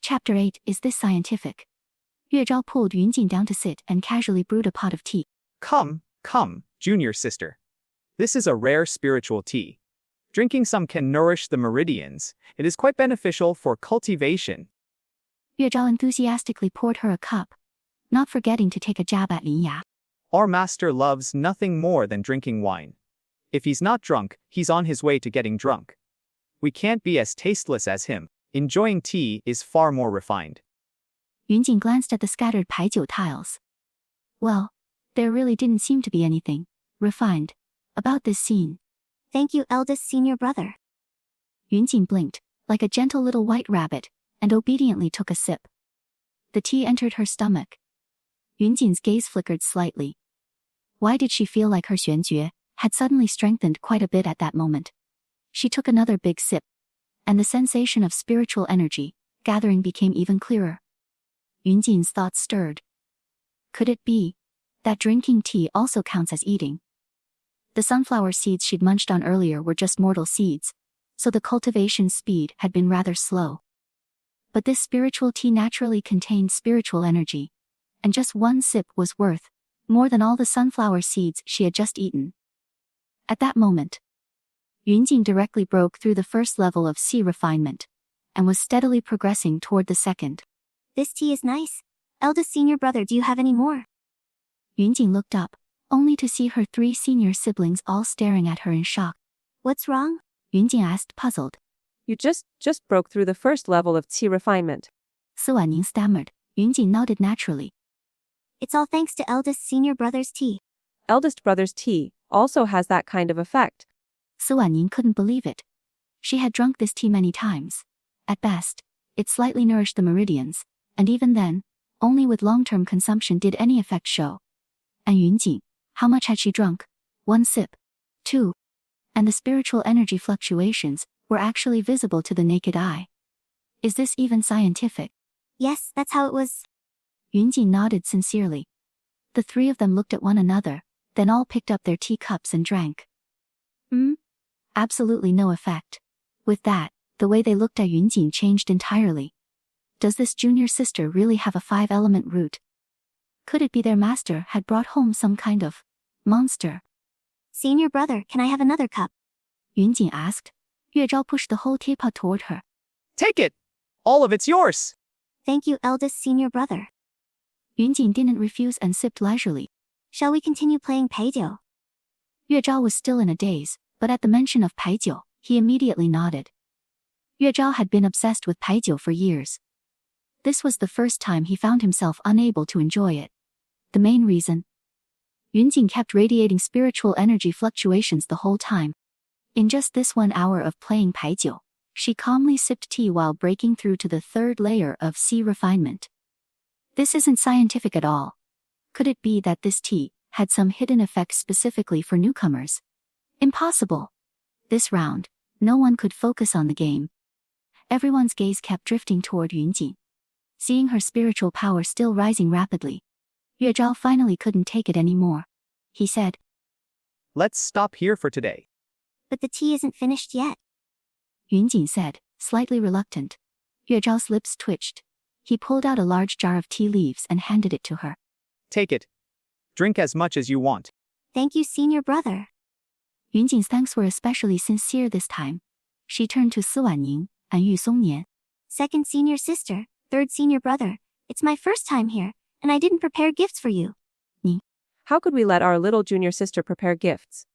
Chapter 8. Is this scientific? Yue Zhao pulled Yunjing down to sit and casually brewed a pot of tea. Come, junior sister. This is a rare spiritual tea. Drinking some can nourish the meridians. It is quite beneficial for cultivation. Yue Zhao enthusiastically poured her a cup, not forgetting to take a jab at Lin Ya. Our master loves nothing more than drinking wine. If he's not drunk, he's on his way to getting drunk. We can't be as tasteless as him. Enjoying tea is far more refined. Yunjing glanced at the scattered paijiu tiles. Well, there really didn't seem to be anything refined about this scene. Thank you, eldest senior brother. Yunjing blinked, like a gentle little white rabbit, and obediently took a sip. The tea entered her stomach. Yunjing's gaze flickered slightly. Why did she feel like her xuanjue had suddenly strengthened quite a bit at that moment? She took another big sip, and the sensation of spiritual energy gathering became even clearer. Yunjing's thoughts stirred. Could it be that drinking tea also counts as eating? The sunflower seeds she'd munched on earlier were just mortal seeds, so the cultivation speed had been rather slow. But this spiritual tea naturally contained spiritual energy, and just one sip was worth more than all the sunflower seeds she had just eaten. At that moment, Yunjing directly broke through the first level of C refinement, and was steadily progressing toward the second. This tea is nice. Eldest senior brother, do you have any more? Yunjing looked up, only to see her 3 senior siblings all staring at her in shock. What's wrong? Yunjing asked, puzzled. You just broke through the first level of qi refinement. Si Wanning stammered. Yunjing nodded naturally. It's all thanks to eldest senior brother's tea. Eldest brother's tea also has that kind of effect. Si Wanning couldn't believe it. She had drunk this tea many times. At best, it slightly nourished the meridians, and even then, only with long-term consumption did any effect show. And Yunjing, how much had she drunk? 1 sip. 2. And the spiritual energy fluctuations were actually visible to the naked eye. Is this even scientific? Yes, that's how it was. Yunjing nodded sincerely. The 3 of them looked at one another, then all picked up their teacups and drank. Absolutely no effect. With that, the way they looked at Yunjing changed entirely. Does this junior sister really have a 5-element root? Could it be their master had brought home some kind of monster? Senior brother, can I have another cup? Yunjing asked. Yue Zhao pushed the whole teapot toward her. Take it! All of it's yours! Thank you, eldest senior brother. Yunjing didn't refuse and sipped leisurely. Shall we continue playing paijiu? Yue Zhao was still in a daze, but at the mention of paijiu, he immediately nodded. Yue Zhao had been obsessed with paijiu for years. This was the first time he found himself unable to enjoy it. The main reason? Yunjing kept radiating spiritual energy fluctuations the whole time. In just this 1 hour of playing paijiu, she calmly sipped tea while breaking through to the 3rd layer of C refinement. This isn't scientific at all. Could it be that this tea had some hidden effects specifically for newcomers? Impossible. This round, no one could focus on the game. Everyone's gaze kept drifting toward Yunjing. Seeing her spiritual power still rising rapidly, Yue Zhao finally couldn't take it anymore. He said, Let's stop here for today. But the tea isn't finished yet. Yunjing said, slightly reluctant. Yue Zhao's lips twitched. He pulled out a large jar of tea leaves and handed it to her. Take it. Drink as much as you want. Thank you, senior brother. Yunjing's thanks were especially sincere this time. She turned to Si Wanning and Yu Songnian. Second senior sister, 3rd senior brother, it's my first time here, and I didn't prepare gifts for you. How could we let our little junior sister prepare gifts?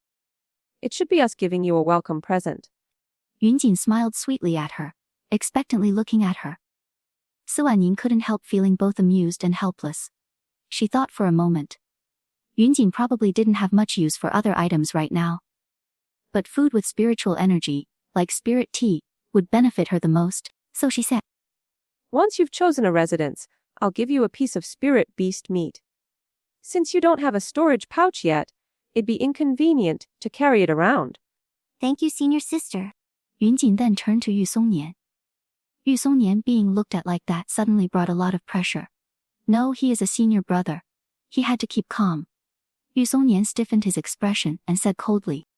It should be us giving you a welcome present. Yunjing smiled sweetly at her, expectantly looking at her. Si Wanning couldn't help feeling both amused and helpless. She thought for a moment. Yunjing probably didn't have much use for other items right now. But food with spiritual energy, like spirit tea, would benefit her the most, so she said, Once you've chosen a residence, I'll give you a piece of spirit beast meat. Since you don't have a storage pouch yet, it'd be inconvenient to carry it around. Thank you, senior sister. Yunjing then turned to Yu Songnian. Yu Songnian being looked at like that suddenly brought a lot of pressure. No, he is a senior brother, He had to keep calm. Yu Songnian stiffened his expression and said coldly.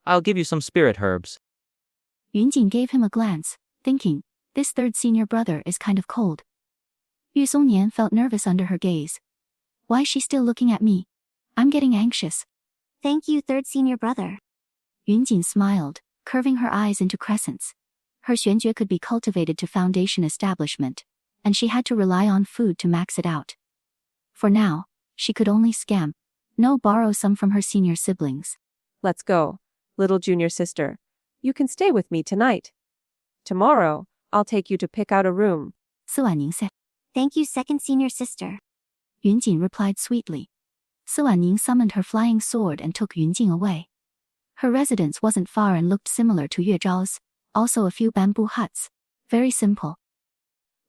I'll give you some spirit herbs. Yunjin gave him a glance, thinking, this third senior brother is kind of cold. Yu Songnian felt nervous under her gaze. Why is she still looking at me? I'm getting anxious. Thank you, third senior brother. Yunjin smiled, curving her eyes into crescents. Her xuanjue could be cultivated to foundation establishment, and she had to rely on food to max it out. For now, she could only scam, no borrow some from her senior siblings. Let's go, little junior sister. You can stay with me tonight. Tomorrow, I'll take you to pick out a room. Si Wanning said. Thank you, second senior sister. Yunjin replied sweetly. Si Wanning summoned her flying sword and took Yunjin away. Her residence wasn't far and looked similar to Yue Zhao's, also a few bamboo huts. Very simple,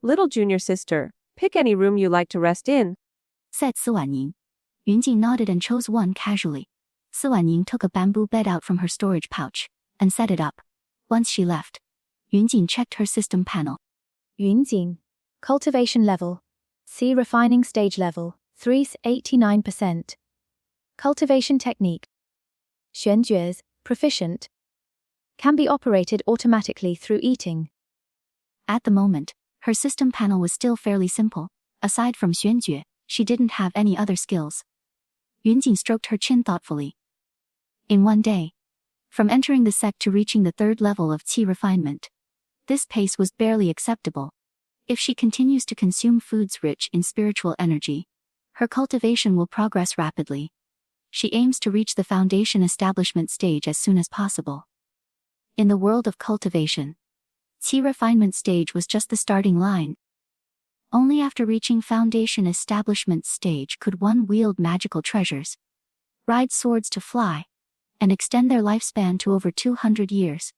Little junior sister, pick any room you like to rest in. said Si Wanning. Yunjin nodded and chose one casually. Si Wanning took a bamboo bed out from her storage pouch and set it up. Once she left, Yunjin checked her system panel. Yunjin. Cultivation level. C refining stage level, 389%. Cultivation technique. Xuanjues, proficient. Can be operated automatically through eating. At the moment, her system panel was still fairly simple. Aside from xuanjue, she didn't have any other skills. Yunjin stroked her chin thoughtfully. In one day, from entering the sect to reaching the third level of qi refinement, this pace was barely acceptable. If she continues to consume foods rich in spiritual energy, her cultivation will progress rapidly. She aims to reach the foundation establishment stage as soon as possible. In the world of cultivation, qi refinement stage was just the starting line. Only after reaching foundation establishment stage could one wield magical treasures, ride swords to fly, and extend their lifespan to over 200 years.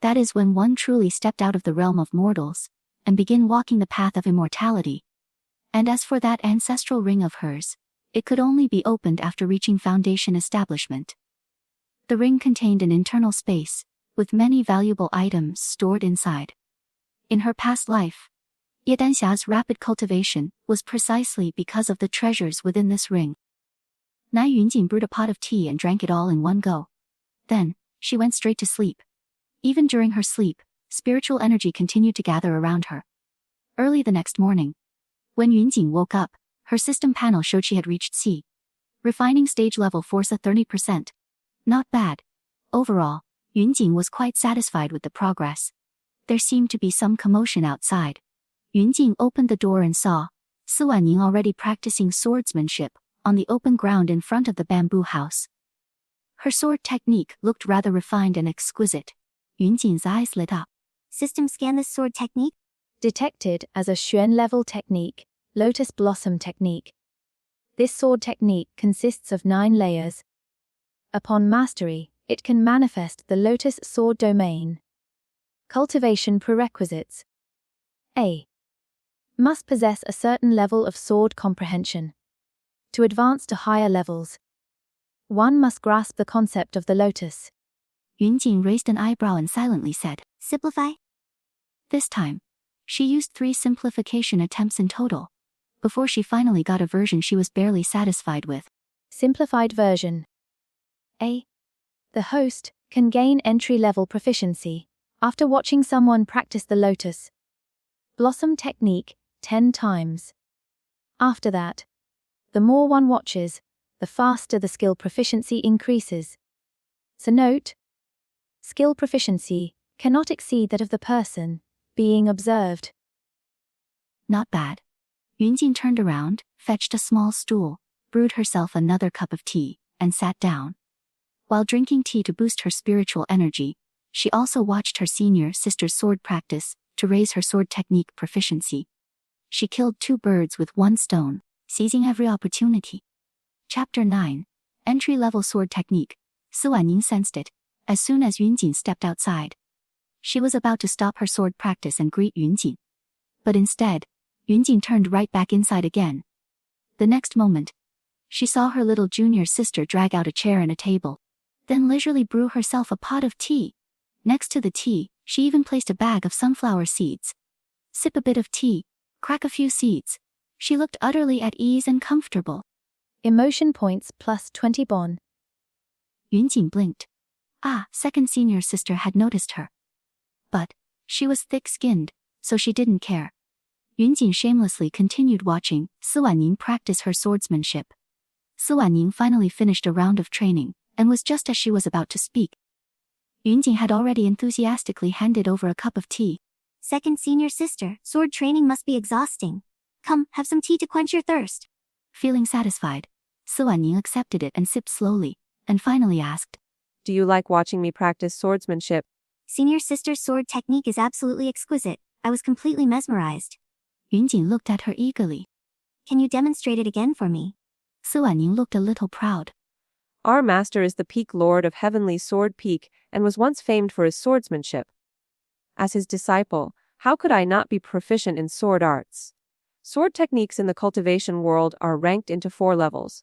That is when one truly stepped out of the realm of mortals and begin walking the path of immortality. And as for that ancestral ring of hers, it could only be opened after reaching foundation establishment. The ring contained an internal space, with many valuable items stored inside. In her past life, Ye Danxia's rapid cultivation was precisely because of the treasures within this ring. Nai Yunjin brewed a pot of tea and drank it all in one go. Then, she went straight to sleep. Even during her sleep, spiritual energy continued to gather around her. Early the next morning, when Yunjin woke up, her system panel showed she had reached qi refining stage level Forza 30%. Not bad. Overall, Yunjin was quite satisfied with the progress. There seemed to be some commotion outside. Yunjin opened the door and saw Si Wanning already practicing swordsmanship on the open ground in front of the bamboo house. Her sword technique looked rather refined and exquisite. Yunjin's eyes lit up. System scan this sword technique. Detected as a Xuan level technique, Lotus Blossom technique. This sword technique consists of 9 layers. Upon mastery, it can manifest the Lotus sword domain. Cultivation prerequisites. A. Must possess a certain level of sword comprehension. To advance to higher levels, one must grasp the concept of the lotus. Yunjin raised an eyebrow and silently said, Simplify. This time, she used 3 simplification attempts in total, before she finally got a version she was barely satisfied with. Simplified version. A. The host can gain entry-level proficiency after watching someone practice the lotus blossom technique 10 times. After that, the more one watches, the faster the skill proficiency increases. So note, skill proficiency cannot exceed that of the person being observed. Not bad. Yunjin turned around, fetched a small stool, brewed herself another cup of tea, and sat down. While drinking tea to boost her spiritual energy, she also watched her senior sister's sword practice to raise her sword technique proficiency. She killed 2 birds with 1 stone, seizing every opportunity. Chapter 9. Entry-level sword technique. Si Wanning sensed it as soon as Yunjin stepped outside. She was about to stop her sword practice and greet Yunjin. But instead, Yunjin turned right back inside again. The next moment, she saw her little junior sister drag out a chair and a table, then leisurely brew herself a pot of tea. Next to the tea, she even placed a bag of sunflower seeds. Sip a bit of tea, crack a few seeds. She looked utterly at ease and comfortable. Emotion points plus 20 bon. Yunjin blinked. Second senior sister had noticed her. But she was thick-skinned, so she didn't care. Yunjin shamelessly continued watching Si Wanning practice her swordsmanship. Si Wanning finally finished a round of training, and was just as she was about to speak. Yunjin had already enthusiastically handed over a cup of tea. Second senior sister, sword training must be exhausting. Come, have some tea to quench your thirst. Feeling satisfied, Si Wanning accepted it and sipped slowly, and finally asked, Do you like watching me practice swordsmanship? Senior sister's sword technique is absolutely exquisite. I was completely mesmerized. Yunjin looked at her eagerly. Can you demonstrate it again for me? Si Wanning looked a little proud. Our master is the peak lord of heavenly sword peak and was once famed for his swordsmanship. As his disciple, how could I not be proficient in sword arts? Sword techniques in the cultivation world are ranked into 4 levels.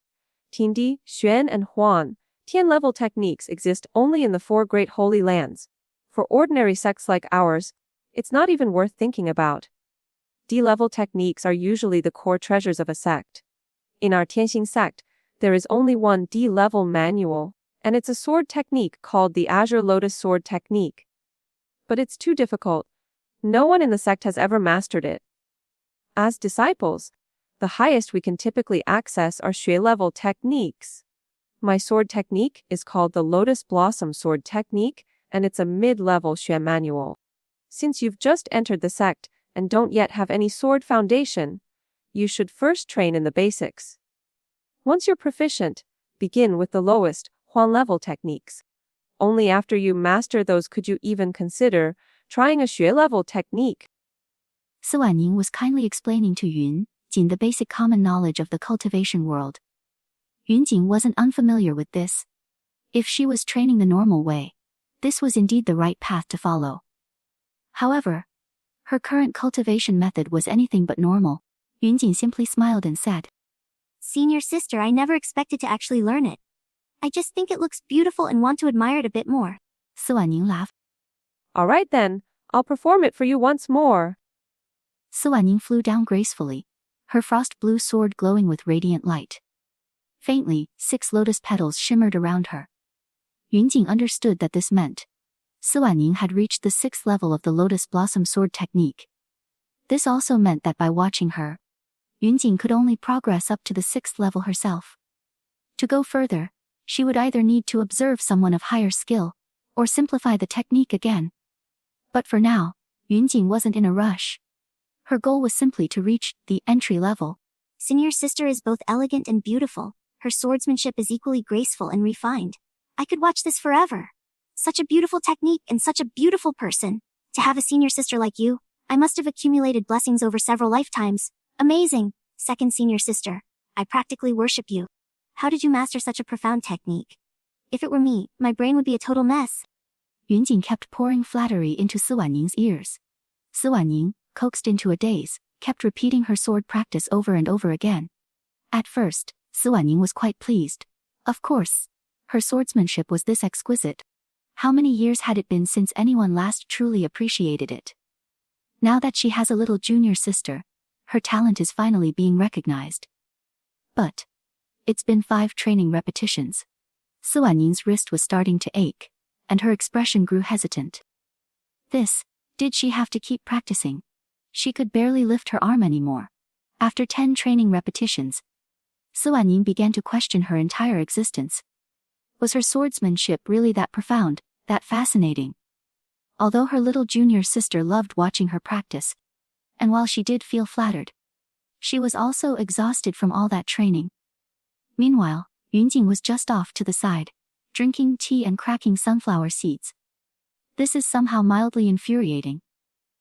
Tindi, Xuan and Huan. Tian level techniques exist only in the 4 great holy lands. For ordinary sects like ours, it's not even worth thinking about. D-level techniques are usually the core treasures of a sect. In our Tianxing sect, there is only one D-level manual, and it's a sword technique called the Azure Lotus Sword Technique. But it's too difficult. No one in the sect has ever mastered it. As disciples, the highest we can typically access are Xue-level techniques. My sword technique is called the Lotus Blossom Sword Technique, and it's a mid-level Xue manual. Since you've just entered the sect and don't yet have any sword foundation, you should first train in the basics. Once you're proficient, begin with the lowest, Huan level techniques. Only after you master those could you even consider trying a Xue level technique. Si Wanning was kindly explaining to Yunjin the basic common knowledge of the cultivation world. Yunjin wasn't unfamiliar with this. If she was training the normal way, this was indeed the right path to follow. However, her current cultivation method was anything but normal. Yunjin simply smiled and said, Senior sister, I never expected to actually learn it. I just think it looks beautiful and want to admire it a bit more. Si Wanning laughed. All right then, I'll perform it for you once more. Si Wanning flew down gracefully, her frost blue sword glowing with radiant light. Faintly, 6 lotus petals shimmered around her. Yunjin understood that this meant Si Wanning had reached the 6th level of the Lotus Blossom Sword Technique. This also meant that by watching her, Yunjin could only progress up to the 6th level herself. To go further, she would either need to observe someone of higher skill, or simplify the technique again. But for now, Yunjin wasn't in a rush. Her goal was simply to reach the entry level. Senior sister is both elegant and beautiful. Her swordsmanship is equally graceful and refined. I could watch this forever. Such a beautiful technique and such a beautiful person. To have a senior sister like you, I must have accumulated blessings over several lifetimes. Amazing, second senior sister. I practically worship you. How did you master such a profound technique? If it were me, my brain would be a total mess. Yunjin kept pouring flattery into Si Wanning's ears. Si Wanning, coaxed into a daze, kept repeating her sword practice over and over again. At first, Si Wanning was quite pleased. Of course, her swordsmanship was this exquisite. How many years had it been since anyone last truly appreciated it? Now that she has a little junior sister, her talent is finally being recognized. But it's been 5 training repetitions. Si Wanning's wrist was starting to ache, and her expression grew hesitant. Did she have to keep practicing? She could barely lift her arm anymore. After 10 training repetitions, Si Wanning began to question her entire existence. Was her swordsmanship really that profound, that fascinating? Although her little junior sister loved watching her practice, and while she did feel flattered, she was also exhausted from all that training. Meanwhile, Yunjin was just off to the side, drinking tea and cracking sunflower seeds. This is somehow mildly infuriating.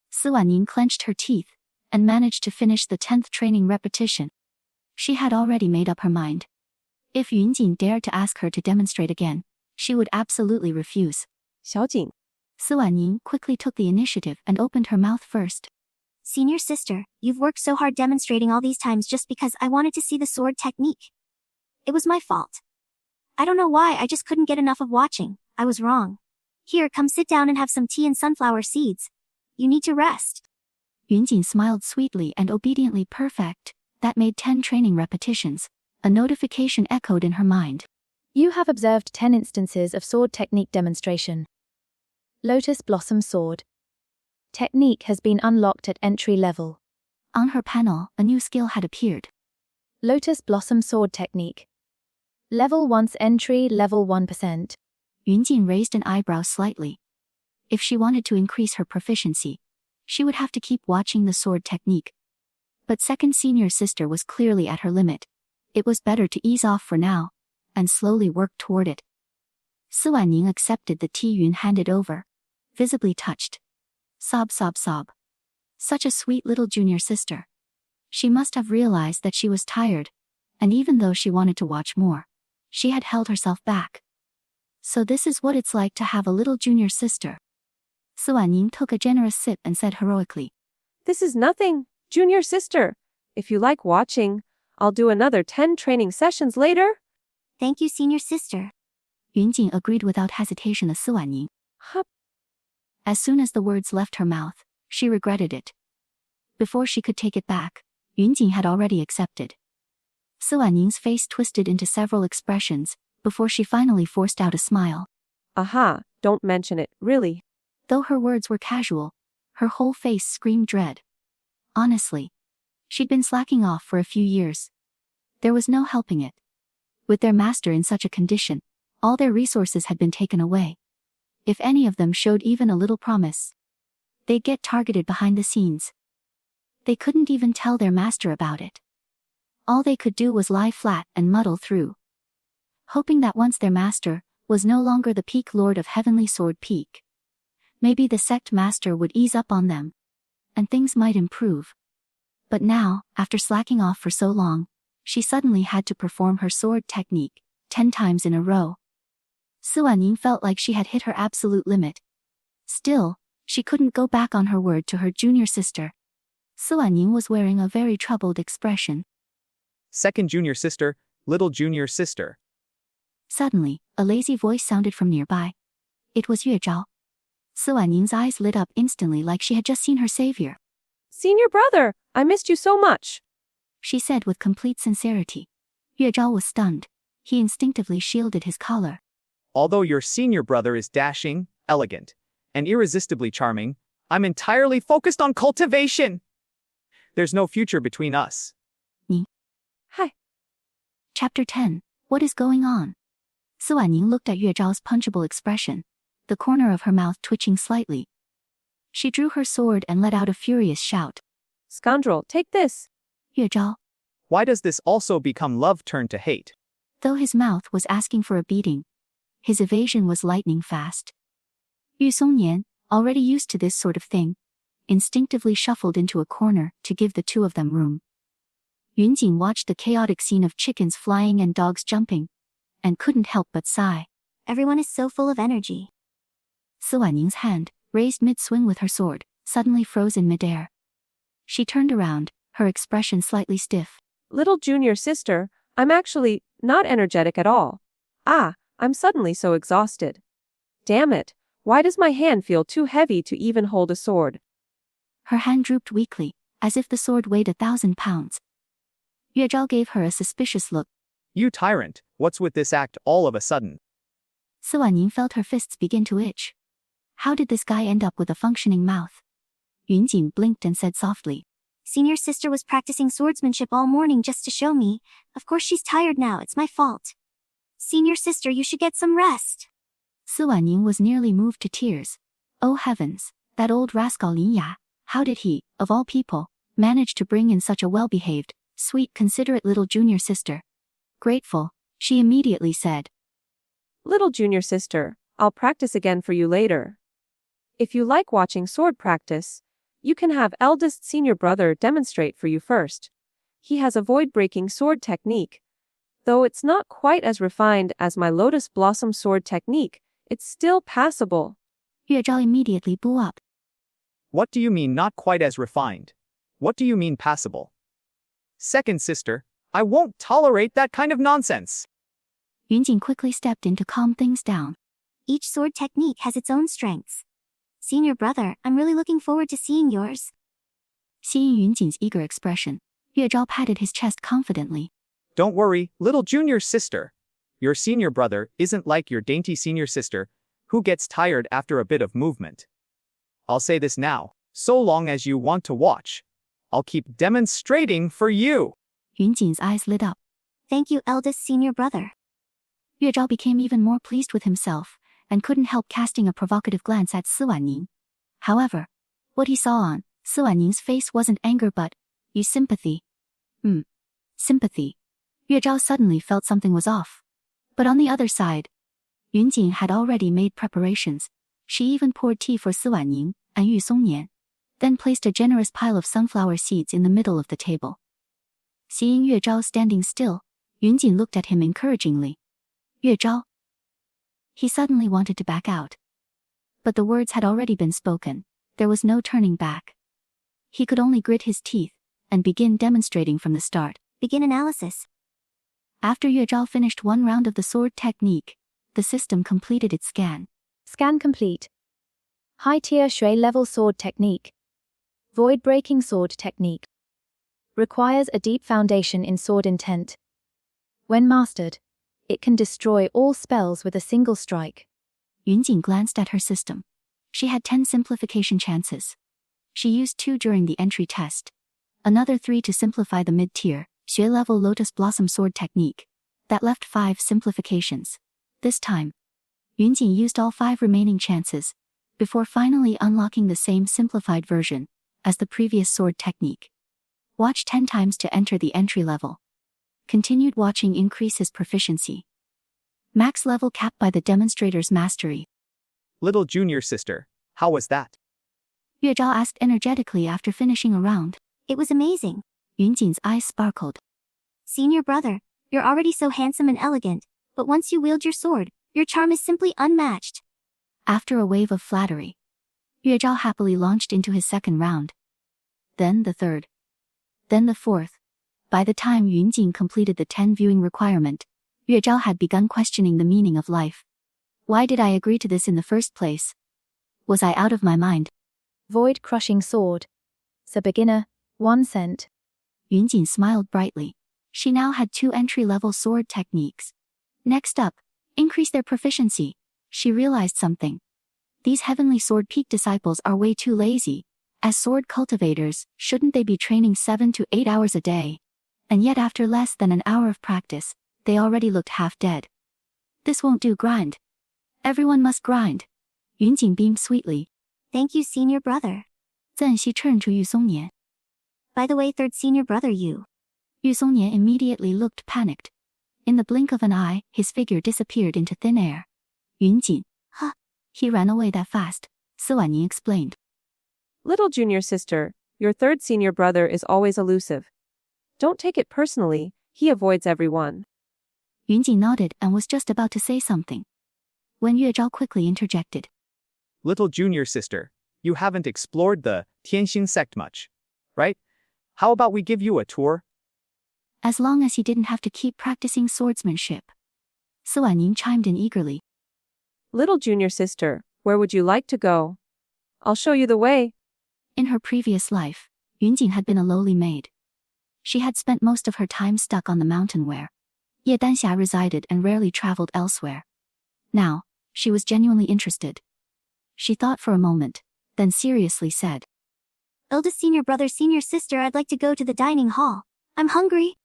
Si Wanning clenched her teeth, and managed to finish the 10th training repetition. She had already made up her mind. If Yunjin dared to ask her to demonstrate again, she would absolutely refuse. 小景, Si Wanning quickly took the initiative and opened her mouth first. Senior sister, you've worked so hard demonstrating all these times just because I wanted to see the sword technique. It was my fault. I don't know why, I just couldn't get enough of watching. I was wrong. Here, come sit down and have some tea and sunflower seeds. You need to rest. Yunjin smiled sweetly and obediently perfect. That made 10 training repetitions, A notification echoed in her mind. You have observed 10 instances of sword technique demonstration. Lotus Blossom Sword. Technique has been unlocked at entry level. On her panel, a new skill had appeared. Lotus Blossom Sword Technique. Level 1's entry, level 1%. Yunjin raised an eyebrow slightly. If she wanted to increase her proficiency, she would have to keep watching the sword technique. But second senior sister was clearly at her limit. It was better to ease off for now, and slowly work toward it. Si Wanning accepted the tea Yun handed over, visibly touched. Sob, sob, sob. Such a sweet little junior sister. She must have realized that she was tired, and even though she wanted to watch more, she had held herself back. So this is what it's like to have a little junior sister. Si Wanning took a generous sip and said heroically, This is nothing, junior sister. If you like watching, I'll do another 10 training sessions later. Thank you, senior sister. Yunjin agreed without hesitation to Si Wanning. Hup. As soon as the words left her mouth, she regretted it. Before she could take it back, Yunjin had already accepted. Si Wanning's face twisted into several expressions, before she finally forced out a smile. Aha, don't mention it, really. Though her words were casual, her whole face screamed dread. Honestly, she'd been slacking off for a few years. There was no helping it. With their master in such a condition, all their resources had been taken away. If any of them showed even a little promise, they'd get targeted behind the scenes. They couldn't even tell their master about it. All they could do was lie flat and muddle through, hoping that once their master was no longer the peak lord of Heavenly Sword Peak, maybe the sect master would ease up on them, and things might improve. But now, after slacking off for so long, she suddenly had to perform her sword technique 10 times in a row. Si Wanning felt like she had hit her absolute limit. Still, she couldn't go back on her word to her junior sister. Si Wanning was wearing a very troubled expression. Second junior sister, little junior sister. Suddenly, a lazy voice sounded from nearby. It was Yue Zhao. Si Wanning's eyes lit up instantly like she had just seen her savior. Senior brother, I missed you so much. She said with complete sincerity. Yue Zhao was stunned. He instinctively shielded his collar. Although your senior brother is dashing, elegant, and irresistibly charming, I'm entirely focused on cultivation. There's no future between us. Hi. Chapter 10. What is going on? Si Wanning looked at Yue Zhao's punchable expression, the corner of her mouth twitching slightly. She drew her sword and let out a furious shout. Scoundrel, take this. Yue Zhao. Why does this also become love turned to hate? Though his mouth was asking for a beating, his evasion was lightning fast. Yu Songnian, already used to this sort of thing, instinctively shuffled into a corner to give the two of them room. Yunjin watched the chaotic scene of chickens flying and dogs jumping, and couldn't help but sigh. Everyone is so full of energy. Si Wanning's hand, raised mid-swing with her sword, suddenly froze in midair. She turned around, her expression slightly stiff. Little junior sister, I'm actually not energetic at all. I'm suddenly so exhausted. Damn it, why does my hand feel too heavy to even hold a sword? Her hand drooped weakly, as if the sword weighed 1,000 pounds. Yue Zhao gave her a suspicious look. You tyrant, what's with this act all of a sudden? Si Wanning felt her fists begin to itch. How did this guy end up with a functioning mouth? Yunjin blinked and said softly. Senior sister was practicing swordsmanship all morning just to show me. Of course she's tired now, it's my fault. Senior sister, you should get some rest. Si Wanning was nearly moved to tears. Oh heavens, that old rascal Lin Ya, how did he, of all people, manage to bring in such a well-behaved, sweet, considerate little junior sister? Grateful, she immediately said. Little junior sister, I'll practice again for you later. If you like watching sword practice, you can have eldest senior brother demonstrate for you first. He has a void-breaking sword technique. Though it's not quite as refined as my Lotus Blossom sword technique, it's still passable. Yue Zhao immediately blew up. What do you mean not quite as refined? What do you mean passable? Second sister, I won't tolerate that kind of nonsense. Yunjin quickly stepped in to calm things down. Each sword technique has its own strengths. Senior brother, I'm really looking forward to seeing yours. Seeing Yunjin's eager expression, Yue Zhao patted his chest confidently. Don't worry, little junior sister. Your senior brother isn't like your dainty senior sister, who gets tired after a bit of movement. I'll say this now, so long as you want to watch, I'll keep demonstrating for you. Yunjin's eyes lit up. Thank you, eldest senior brother. Yue Zhao became even more pleased with himself, and couldn't help casting a provocative glance at Si Wanning. However, what he saw on Si Wanning's face wasn't anger but sympathy. Sympathy. Yue Zhao suddenly felt something was off. But on the other side, Yunjin had already made preparations. She even poured tea for Si Wanning and Yu Songnian, then placed a generous pile of sunflower seeds in the middle of the table. Seeing Yue Zhao standing still, Yunjin looked at him encouragingly. Yue Zhao. He suddenly wanted to back out. But the words had already been spoken. There was no turning back. He could only grit his teeth and begin demonstrating from the start. Begin analysis. After Yue Zhao finished one round of the sword technique, the system completed its scan. Scan complete. High-tier Shui level sword technique. Void-breaking sword technique. Requires a deep foundation in sword intent. When mastered, it can destroy all spells with a single strike. Yunjin glanced at her system. She had 10 simplification chances. She used 2 during the entry test. Another 3 to simplify the mid-tier, Xue level Lotus Blossom sword technique. That left 5 simplifications. This time, Yunjin used all 5 remaining chances, before finally unlocking the same simplified version as the previous sword technique. Watch 10 times to enter the entry level. Continued watching increases proficiency. Max level capped by the demonstrator's mastery. Little junior sister, how was that? Yue Zhao asked energetically after finishing a round. It was amazing. Yunjin's eyes sparkled. Senior brother, you're already so handsome and elegant, but once you wield your sword, your charm is simply unmatched. After a wave of flattery, Yue Zhao happily launched into his second round. Then the third. Then the fourth. By the time Yunjin completed the 10 viewing requirement, Yue Zhao had begun questioning the meaning of life. Why did I agree to this in the first place? Was I out of my mind? Void-crushing sword. The beginner, 1 cent. Yunjin smiled brightly. She now had 2 entry-level sword techniques. Next up, increase their proficiency. She realized something. These heavenly sword peak disciples are way too lazy. As sword cultivators, shouldn't they be training 7 to 8 hours a day? And yet after less than an hour of practice, they already looked half dead. This won't do. Grind. Everyone must grind. Yunjin beamed sweetly. Thank you, senior brother. Then she turned to Yu Songnian. By the way, third senior brother Yu. Yu Songnian immediately looked panicked. In the blink of an eye, his figure disappeared into thin air. Yunjin. Huh? He ran away that fast, Si Wanning explained. Little junior sister, your third senior brother is always elusive. Don't take it personally, he avoids everyone. Yunjin nodded and was just about to say something, when Yue Zhao quickly interjected. Little junior sister, you haven't explored the Tianxing sect much, right? How about we give you a tour? As long as he didn't have to keep practicing swordsmanship. Si Wanning chimed in eagerly. Little junior sister, where would you like to go? I'll show you the way. In her previous life, Yunjin had been a lowly maid. She had spent most of her time stuck on the mountain where Ye Danxia resided and rarely traveled elsewhere. Now, she was genuinely interested. She thought for a moment, then seriously said. Eldest senior brother, senior sister, I'd like to go to the dining hall. I'm hungry.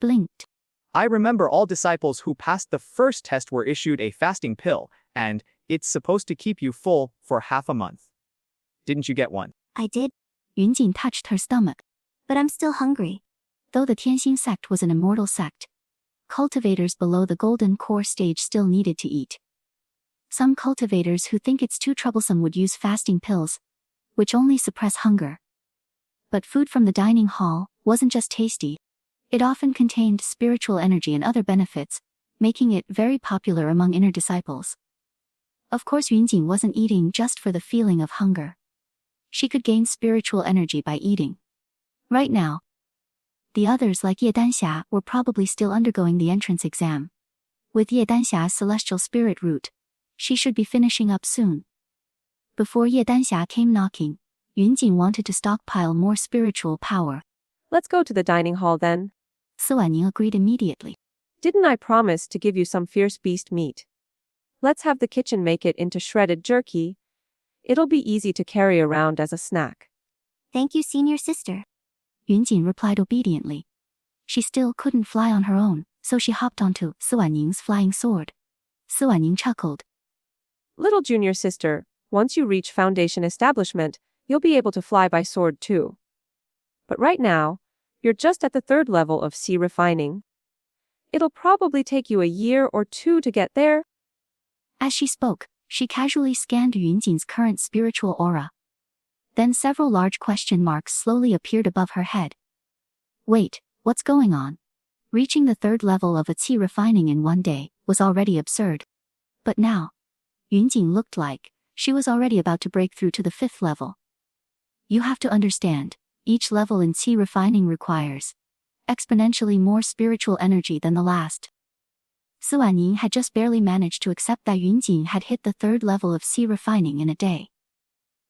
Blinked. I remember all disciples who passed the first test were issued a fasting pill, and it's supposed to keep you full for half a month. Didn't you get one? I did, Yunjin touched her stomach. but I'm still hungry. Though the Tianxing sect was an immortal sect, cultivators below the golden core stage still needed to eat. Some cultivators who think it's too troublesome would use fasting pills, which only suppress hunger. But food from the dining hall wasn't just tasty. It often contained spiritual energy and other benefits, making it very popular among inner disciples. Of course, Yunjin wasn't eating just for the feeling of hunger. She could gain spiritual energy by eating. Right now, the others like Ye Danxia were probably still undergoing the entrance exam. With Ye Danxia's celestial spirit root, she should be finishing up soon. Before Ye Danxia came knocking, Yunjin wanted to stockpile more spiritual power. Let's go to the dining hall then. Su Wanning agreed immediately. Didn't I promise to give you some fierce beast meat? Let's have the kitchen make it into shredded jerky. It'll be easy to carry around as a snack. Thank you, senior sister. Yunjin replied obediently. She still couldn't fly on her own, so she hopped onto Su Wanning's flying sword. Su Wanning chuckled. Little junior sister, once you reach Foundation Establishment, you'll be able to fly by sword too. But right now, you're just at the 3rd level of sea refining. It'll probably take you a year or 2 to get there. As she spoke, she casually scanned Yunjin's current spiritual aura. Then several large question marks slowly appeared above her head. Wait, what's going on? Reaching the 3rd level of a qi refining in one day was already absurd. But now, Yunjin looked like she was already about to break through to the 5th level. You have to understand, each level in qi refining requires exponentially more spiritual energy than the last. Su Wanning had just barely managed to accept that Yunjin had hit the 3rd level of qi refining in a day.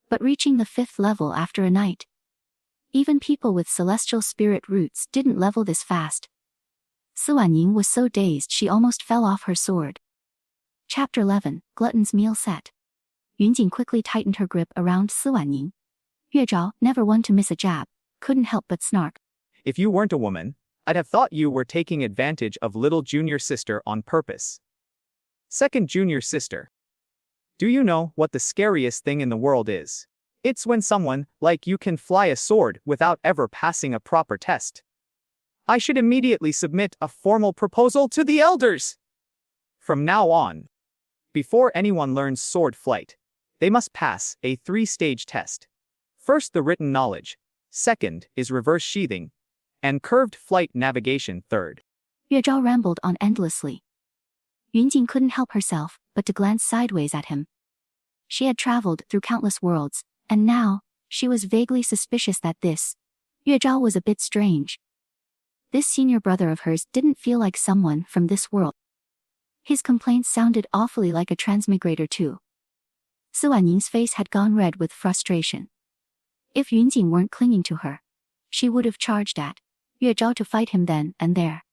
But reaching the 5th level after a night. Even people with celestial spirit roots didn't level this fast. Su Wanning was so dazed she almost fell off her sword. Chapter 11, Glutton's Meal Set. Yunjin quickly tightened her grip around Su Wanning. Yue Zhao, never one to miss a jab, couldn't help but snark. If you weren't a woman, I'd have thought you were taking advantage of little junior sister on purpose. Second junior sister. Do you know what the scariest thing in the world is? It's when someone like you can fly a sword without ever passing a proper test. I should immediately submit a formal proposal to the elders. From now on, before anyone learns sword flight, they must pass a 3-stage test. First, the written knowledge. Second is reverse sheathing. And curved flight navigation third. Yue Zhao rambled on endlessly. Yunjin couldn't help herself but to glance sideways at him. She had traveled through countless worlds, and now, she was vaguely suspicious that this Yue Zhao was a bit strange. This senior brother of hers didn't feel like someone from this world. His complaints sounded awfully like a transmigrator too. Su Wanning's face had gone red with frustration. If Yunjin weren't clinging to her, she would have charged at Yue Zhao to fight him then and there.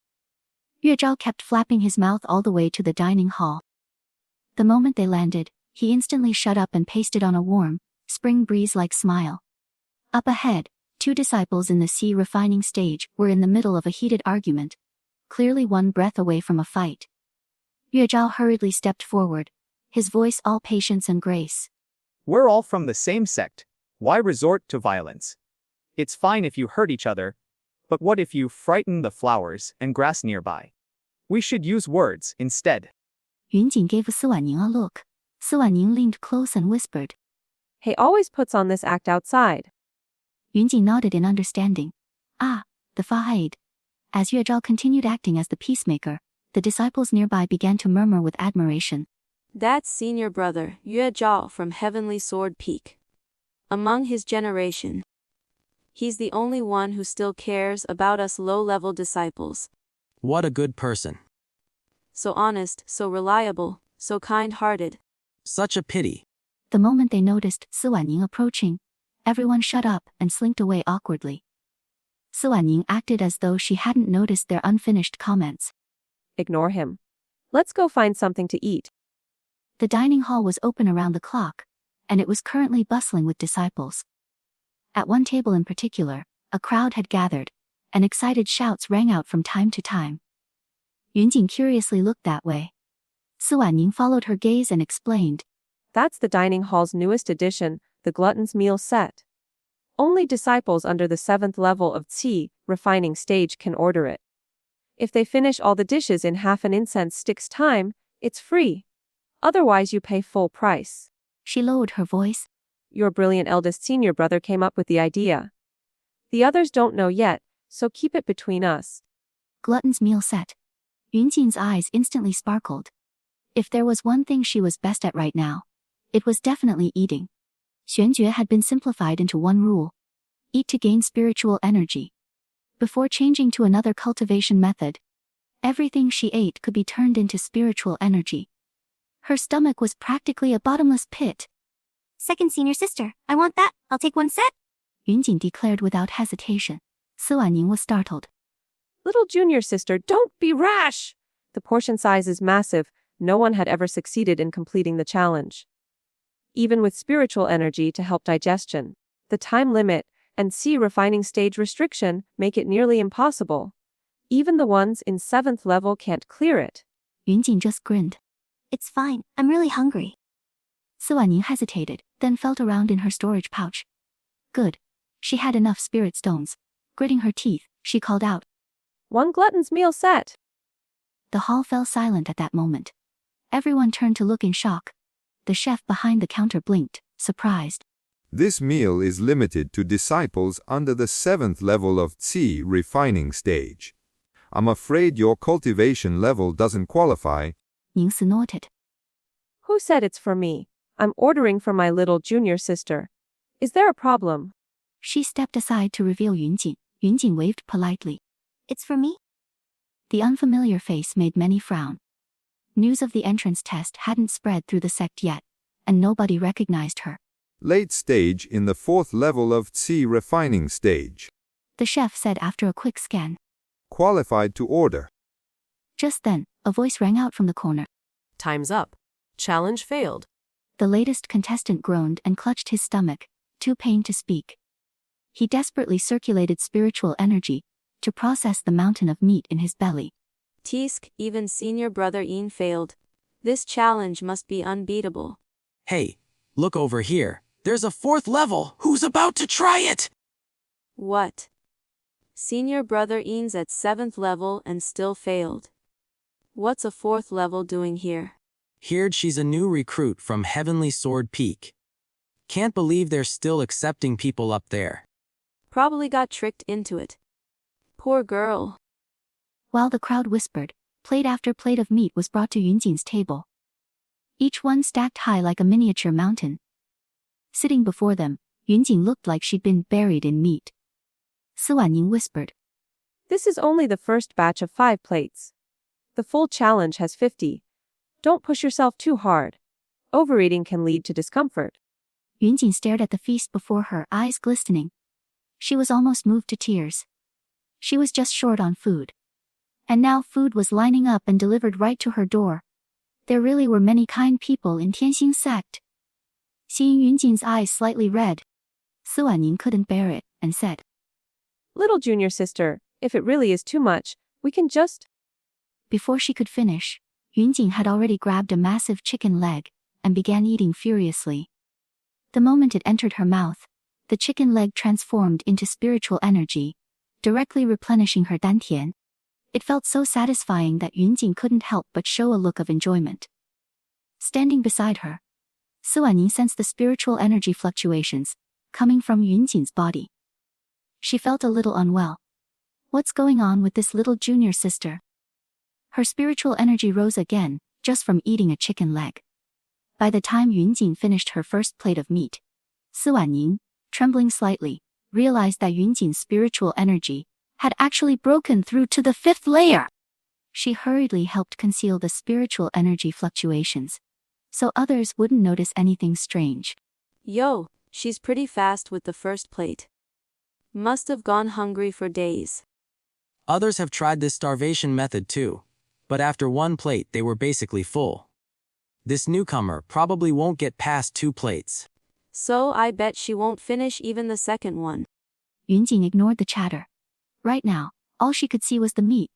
Yue Zhao kept flapping his mouth all the way to the dining hall. The moment they landed, he instantly shut up and pasted on a warm, spring breeze-like smile. Up ahead, 2 disciples in the sea refining stage were in the middle of a heated argument, clearly one breath away from a fight. Yue Zhao hurriedly stepped forward, his voice all patience and grace. We're all from the same sect. Why resort to violence? It's fine if you hurt each other, but what if you frighten the flowers and grass nearby? We should use words instead. Yunjin gave Su Wanning a look. Su Wanning leaned close and whispered. He always puts on this act outside. Yunjin nodded in understanding. Ah, the Fahid. As Yue Zhao continued acting as the peacemaker, the disciples nearby began to murmur with admiration. That's senior brother, Yue Zhao from Heavenly Sword Peak. Among his generation, he's the only one who still cares about us low-level disciples. What a good person. So honest, so reliable, so kind-hearted. Such a pity. The moment they noticed Su Wanning approaching, everyone shut up and slinked away awkwardly. Su Wanning acted as though she hadn't noticed their unfinished comments. Ignore him. Let's go find something to eat. The dining hall was open around the clock, and it was currently bustling with disciples. At one table in particular, a crowd had gathered, and excited shouts rang out from time to time. Yunjin curiously looked that way. Su Wanning followed her gaze and explained. That's the dining hall's newest addition, the Glutton's Meal Set. Only disciples under the 7th level of qi refining stage can order it. If they finish all the dishes in half an incense stick's time, it's free. Otherwise you pay full price. She lowered her voice. Your brilliant eldest senior brother came up with the idea. The others don't know yet, so keep it between us. Glutton's Meal Set. Yunjin's eyes instantly sparkled. If there was one thing she was best at right now, it was definitely eating. Xuanjue had been simplified into one rule. Eat to gain spiritual energy. Before changing to another cultivation method, everything she ate could be turned into spiritual energy. Her stomach was practically a bottomless pit. Second senior sister, I want that. I'll take 1 set. Yunjin declared without hesitation. Su Wanning was startled. Little junior sister, don't be rash! The portion size is massive. No one had ever succeeded in completing the challenge. Even with spiritual energy to help digestion, the time limit and refining stage restriction make it nearly impossible. Even the ones in 7th level can't clear it. Yunjing just grinned. It's fine, I'm really hungry. Siwanning hesitated, then felt around in her storage pouch. Good. She had enough spirit stones. Gritting her teeth, she called out. 1 glutton's meal set. The hall fell silent at that moment. Everyone turned to look in shock. The chef behind the counter blinked, surprised. This meal is limited to disciples under the 7th level of c refining stage. I'm afraid your cultivation level doesn't qualify. Ning snorted. Who said it's for me? I'm ordering for my little junior sister. Is there a problem? She stepped aside to reveal Yunjing. Yunjing waved politely. It's for me? The unfamiliar face made many frown. News of the entrance test hadn't spread through the sect yet, and nobody recognized her. Late stage in the 4th level of c refining stage. The chef said after a quick scan. Qualified to order. Just then, a voice rang out from the corner. Time's up. Challenge failed. The latest contestant groaned and clutched his stomach, too pained to speak. He desperately circulated spiritual energy to process the mountain of meat in his belly. Tisk, even senior brother Ian failed. This challenge must be unbeatable. Hey, look over here. There's a 4th level. Who's about to try it? What? Senior brother Ian's at 7th level and still failed. What's a 4th level doing here? Heard she's a new recruit from Heavenly Sword Peak. Can't believe they're still accepting people up there. Probably got tricked into it. Poor girl. While the crowd whispered, plate after plate of meat was brought to Yunjing's table. Each one stacked high like a miniature mountain. Sitting before them, Yunjing looked like she'd been buried in meat. Siwanning whispered. This is only the first batch of 5 plates. The full challenge has 50. Don't push yourself too hard. Overeating can lead to discomfort. Yunjing stared at the feast before her, eyes glistening. She was almost moved to tears. She was just short on food. And now food was lining up and delivered right to her door. There really were many kind people in Tianxing sect. Seeing Yunjing's eyes slightly red, Siwanning couldn't bear it, and said, Little junior sister, if it really is too much, we can just... Before she could finish, Yunjing had already grabbed a massive chicken leg and began eating furiously. The moment it entered her mouth, the chicken leg transformed into spiritual energy, directly replenishing her dantian. It felt so satisfying that Yunjing couldn't help but show a look of enjoyment. Standing beside her, Siwanning sensed the spiritual energy fluctuations coming from Yunjing's body. She felt a little unwell. What's going on with this little junior sister? Her spiritual energy rose again, just from eating a chicken leg. By the time Yunjing finished her first plate of meat, Siwanning, trembling slightly, realized that Yunjing's spiritual energy had actually broken through to the 5th layer. She hurriedly helped conceal the spiritual energy fluctuations, so others wouldn't notice anything strange. Yo, she's pretty fast with the first plate. Must have gone hungry for days. Others have tried this starvation method too, but after 1 plate they were basically full. This newcomer probably won't get past 2 plates. So I bet she won't finish even the second one. Yunjing ignored the chatter. Right now, all she could see was the meat.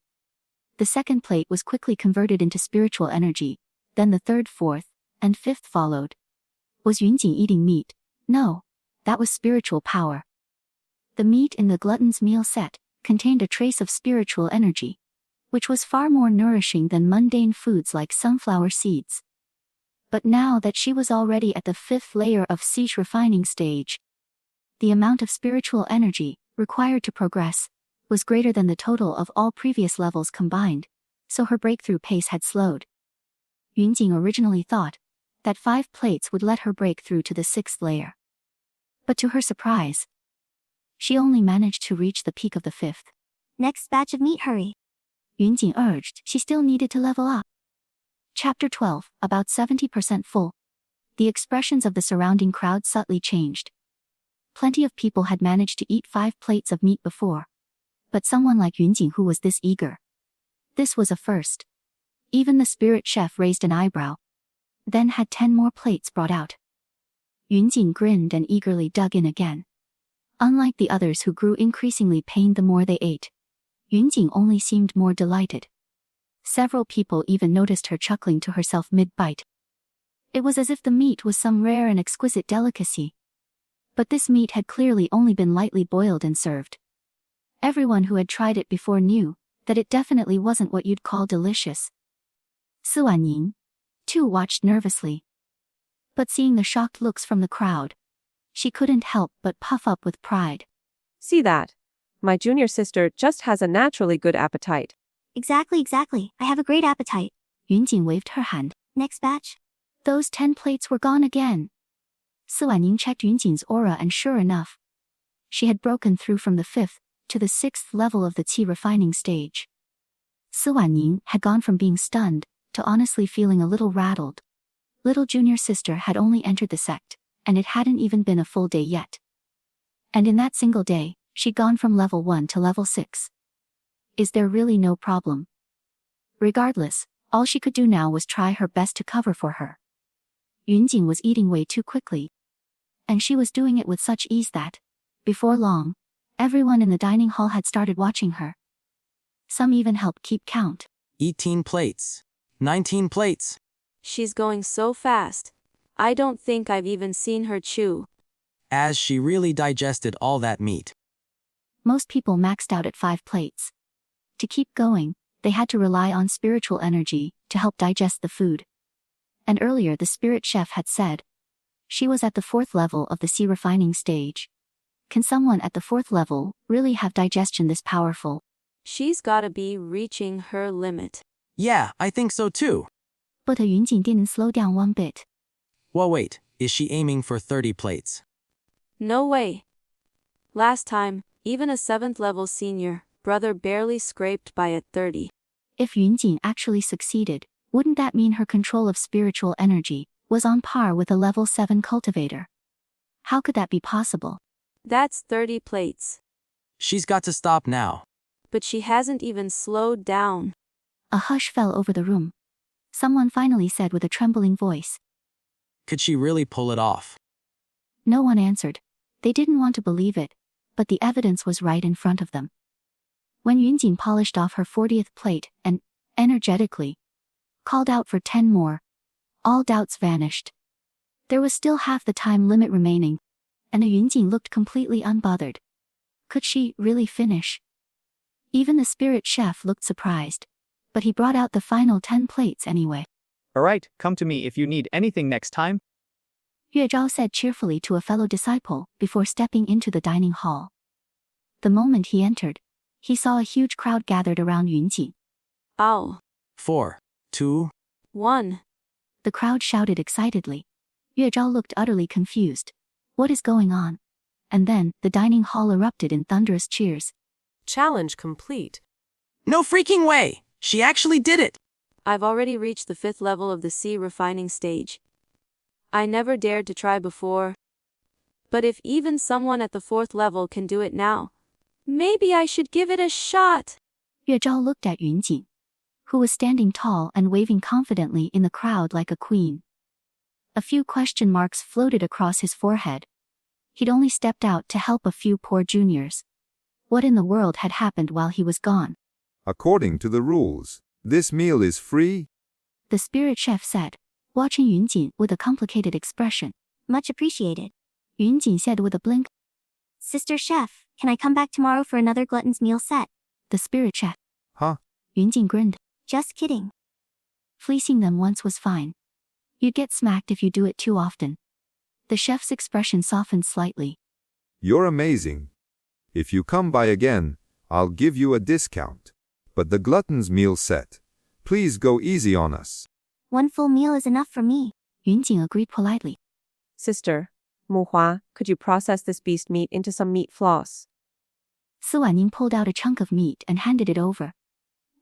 The second plate was quickly converted into spiritual energy, then the 3rd, 4th, and 5th followed. Was Yunjing eating meat? No, that was spiritual power. The meat in the glutton's meal set contained a trace of spiritual energy, which was far more nourishing than mundane foods like sunflower seeds. But now that she was already at the 5th layer of c8 refining stage, the amount of spiritual energy required to progress was greater than the total of all previous levels combined, so her breakthrough pace had slowed. Yunjing originally thought that 5 plates would let her break through to the 6th layer. But to her surprise, she only managed to reach the peak of the 5th. Next batch of meat, hurry. Yunjing urged. She still needed to level up. Chapter 12, about 70% full. The expressions of the surrounding crowd subtly changed. Plenty of people had managed to eat 5 plates of meat before, But someone like Yunjing who was this eager. This was a first. Even the spirit chef raised an eyebrow. Then had 10 more plates brought out. Yunjing grinned and eagerly dug in again. Unlike the others who grew increasingly pained the more they ate, Yunjing only seemed more delighted. Several people even noticed her chuckling to herself mid-bite. It was as if the meat was some rare and exquisite delicacy. But this meat had clearly only been lightly boiled and served. Everyone who had tried it before knew that it definitely wasn't what you'd call delicious. Si Wanning, too, watched nervously. But seeing the shocked looks from the crowd, she couldn't help but puff up with pride. See that? My junior sister just has a naturally good appetite. Exactly. I have a great appetite. Yunjing waved her hand. Next batch? Those 10 plates were gone again. Si Wanning checked Yunjing's aura and sure enough, she had broken through from the 5th to the 6th level of the qi refining stage. Si Wanning had gone from being stunned to honestly feeling a little rattled. Little junior sister had only entered the sect, and it hadn't even been a full day yet. And in that single day, she'd gone from level 1 to level 6. Is there really no problem? Regardless, all she could do now was try her best to cover for her. Yunjing was eating way too quickly. And she was doing it with such ease that, before long, everyone in the dining hall had started watching her. Some even helped keep count. 18 plates. 19 plates. She's going so fast. I don't think I've even seen her chew. As she really digested all that meat. Most people maxed out at 5 plates. To keep going, they had to rely on spiritual energy to help digest the food. And earlier the spirit chef had said, she was at the 4th level of the qi refining stage. Can someone at the 4th level really have digestion this powerful? She's gotta be reaching her limit. Yeah, I think so too. But Yunjing didn't slow down one bit. Well, wait, is she aiming for 30 plates? No way. Last time, even a 7th level senior brother barely scraped by at 30. If Yunjing actually succeeded, wouldn't that mean her control of spiritual energy was on par with a level 7 cultivator? How could that be possible? That's 30 plates. She's got to stop now. But she hasn't even slowed down. A hush fell over the room. Someone finally said with a trembling voice. Could she really pull it off? No one answered. They didn't want to believe it, but the evidence was right in front of them. When Yunjing polished off her 40th plate and, energetically, called out for 10 more, all doubts vanished. There was still half the time limit remaining, and Yunjing looked completely unbothered. Could she really finish? Even the spirit chef looked surprised, but he brought out the final 10 plates anyway. Alright, come to me if you need anything next time. Yue Zhao said cheerfully to a fellow disciple before stepping into the dining hall. The moment he entered, he saw a huge crowd gathered around Yunjing. Ow. 4, 2, 1. The crowd shouted excitedly. Yue Zhao looked utterly confused. What is going on? And then, the dining hall erupted in thunderous cheers. Challenge complete. No freaking way! She actually did it! I've already reached the 5th level of the qi refining stage. I never dared to try before. But if even someone at the 4th level can do it now, maybe I should give it a shot. Yue Zhao looked at Yunjing, who was standing tall and waving confidently in the crowd like a queen. A few question marks floated across his forehead. He'd only stepped out to help a few poor juniors. What in the world had happened while he was gone? According to the rules, this meal is free. The spirit chef said, watching Yunjing with a complicated expression. Much appreciated. Yunjing said with a blink. Sister Chef, can I come back tomorrow for another glutton's meal set? The spirit chef. Huh? Yunjing grinned. Just kidding. Fleecing them once was fine. You'd get smacked if you do it too often. The chef's expression softened slightly. You're amazing. If you come by again, I'll give you a discount. But the glutton's meal set. Please go easy on us. One full meal is enough for me. Yunjing agreed politely. Sister, Muhua, could you process this beast meat into some meat floss? Si Wanning pulled out a chunk of meat and handed it over.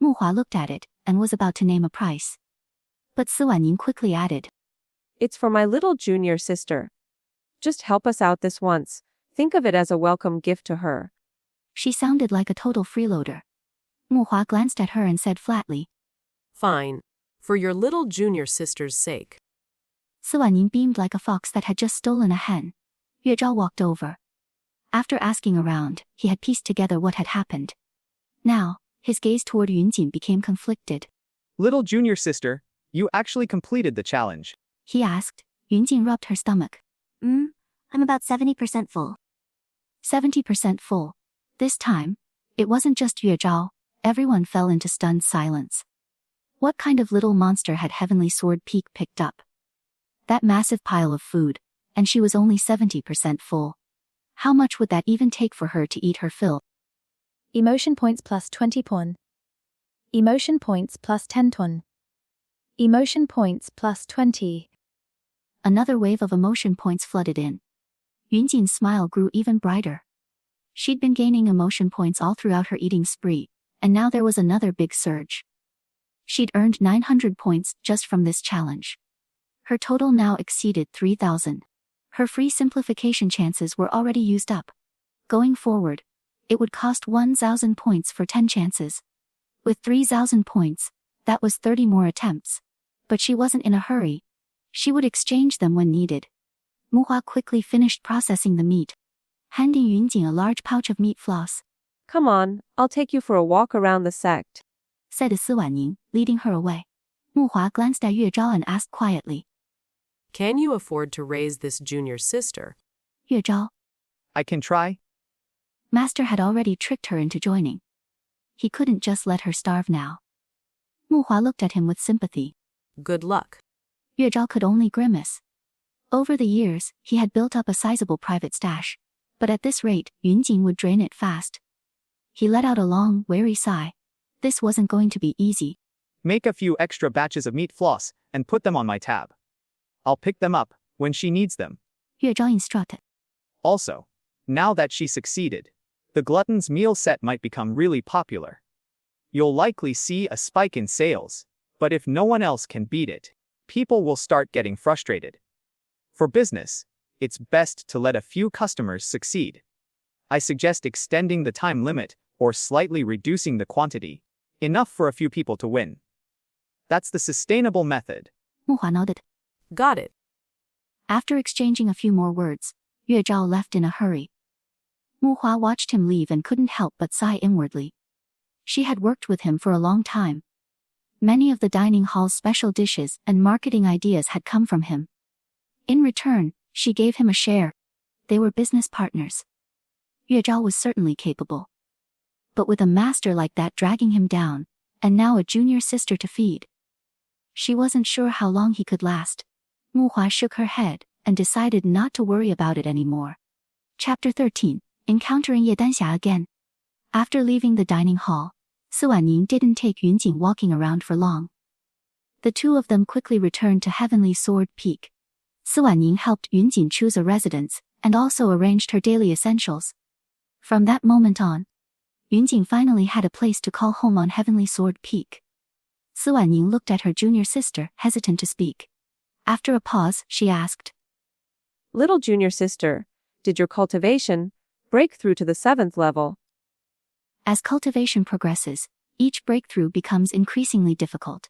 Muhua looked at it and was about to name a price. But Si Wanning quickly added. It's for my little junior sister. Just help us out this once. Think of it as a welcome gift to her. She sounded like a total freeloader. Muhua glanced at her and said flatly. Fine. For your little junior sister's sake. Si Wanning beamed like a fox that had just stolen a hen. Yue Zhao walked over. After asking around, he had pieced together what had happened. Now, his gaze toward Yunjin became conflicted. Little junior sister, you actually completed the challenge. He asked. Yunjin rubbed her stomach. I'm about 70% full. 70% full. This time, it wasn't just Yue Zhao. Everyone fell into stunned silence. What kind of little monster had Heavenly Sword Peak picked up? That massive pile of food, and she was only 70% full. How much would that even take for her to eat her fill? Emotion points plus 20 pon. Emotion points plus 10 ton. Emotion points plus 20. Another wave of emotion points flooded in. Yunjin's smile grew even brighter. She'd been gaining emotion points all throughout her eating spree, and now there was another big surge. She'd earned 900 points just from this challenge. Her total now exceeded 3,000. Her free simplification chances were already used up. Going forward, it would cost 1,000 points for 10 chances. With 3,000 points, that was 30 more attempts. But she wasn't in a hurry. She would exchange them when needed. Muhua quickly finished processing the meat, handing Yunjin a large pouch of meat floss. Come on, I'll take you for a walk around the sect, said Si Wanning, leading her away. Muhua glanced at Yue Zhao and asked quietly. Can you afford to raise this junior sister? Yue Zhao. I can try. Master had already tricked her into joining. He couldn't just let her starve now. Muhua looked at him with sympathy. Good luck. Yue Zhao could only grimace. Over the years, he had built up a sizable private stash. But at this rate, Yunjin would drain it fast. He let out a long, weary sigh. This wasn't going to be easy. Make a few extra batches of meat floss, and put them on my tab. I'll pick them up when she needs them. Yue Zhao instructed. Also, now that she succeeded, the glutton's meal set might become really popular. You'll likely see a spike in sales, but if no one else can beat it, people will start getting frustrated. For business, it's best to let a few customers succeed. I suggest extending the time limit or slightly reducing the quantity, enough for a few people to win. That's the sustainable method. Muhua nodded. Got it. After exchanging a few more words, Yue Zhao left in a hurry. Muhua watched him leave and couldn't help but sigh inwardly. She had worked with him for a long time. Many of the dining hall's special dishes and marketing ideas had come from him. In return, she gave him a share. They were business partners. Yue Zhao was certainly capable. But with a master like that dragging him down, and now a junior sister to feed, she wasn't sure how long he could last. Muhua shook her head and decided not to worry about it anymore. Chapter 13. Encountering Ye Danxia again. After leaving the dining hall, Si Wanning didn't take Yunjin walking around for long. The two of them quickly returned to Heavenly Sword Peak. Si Wanning helped Yunjin choose a residence and also arranged her daily essentials. From that moment on, Yunjin finally had a place to call home on Heavenly Sword Peak. Si Wanning looked at her junior sister, hesitant to speak. After a pause, she asked, Little junior sister, did your cultivation break through to the 7th level? As cultivation progresses, each breakthrough becomes increasingly difficult.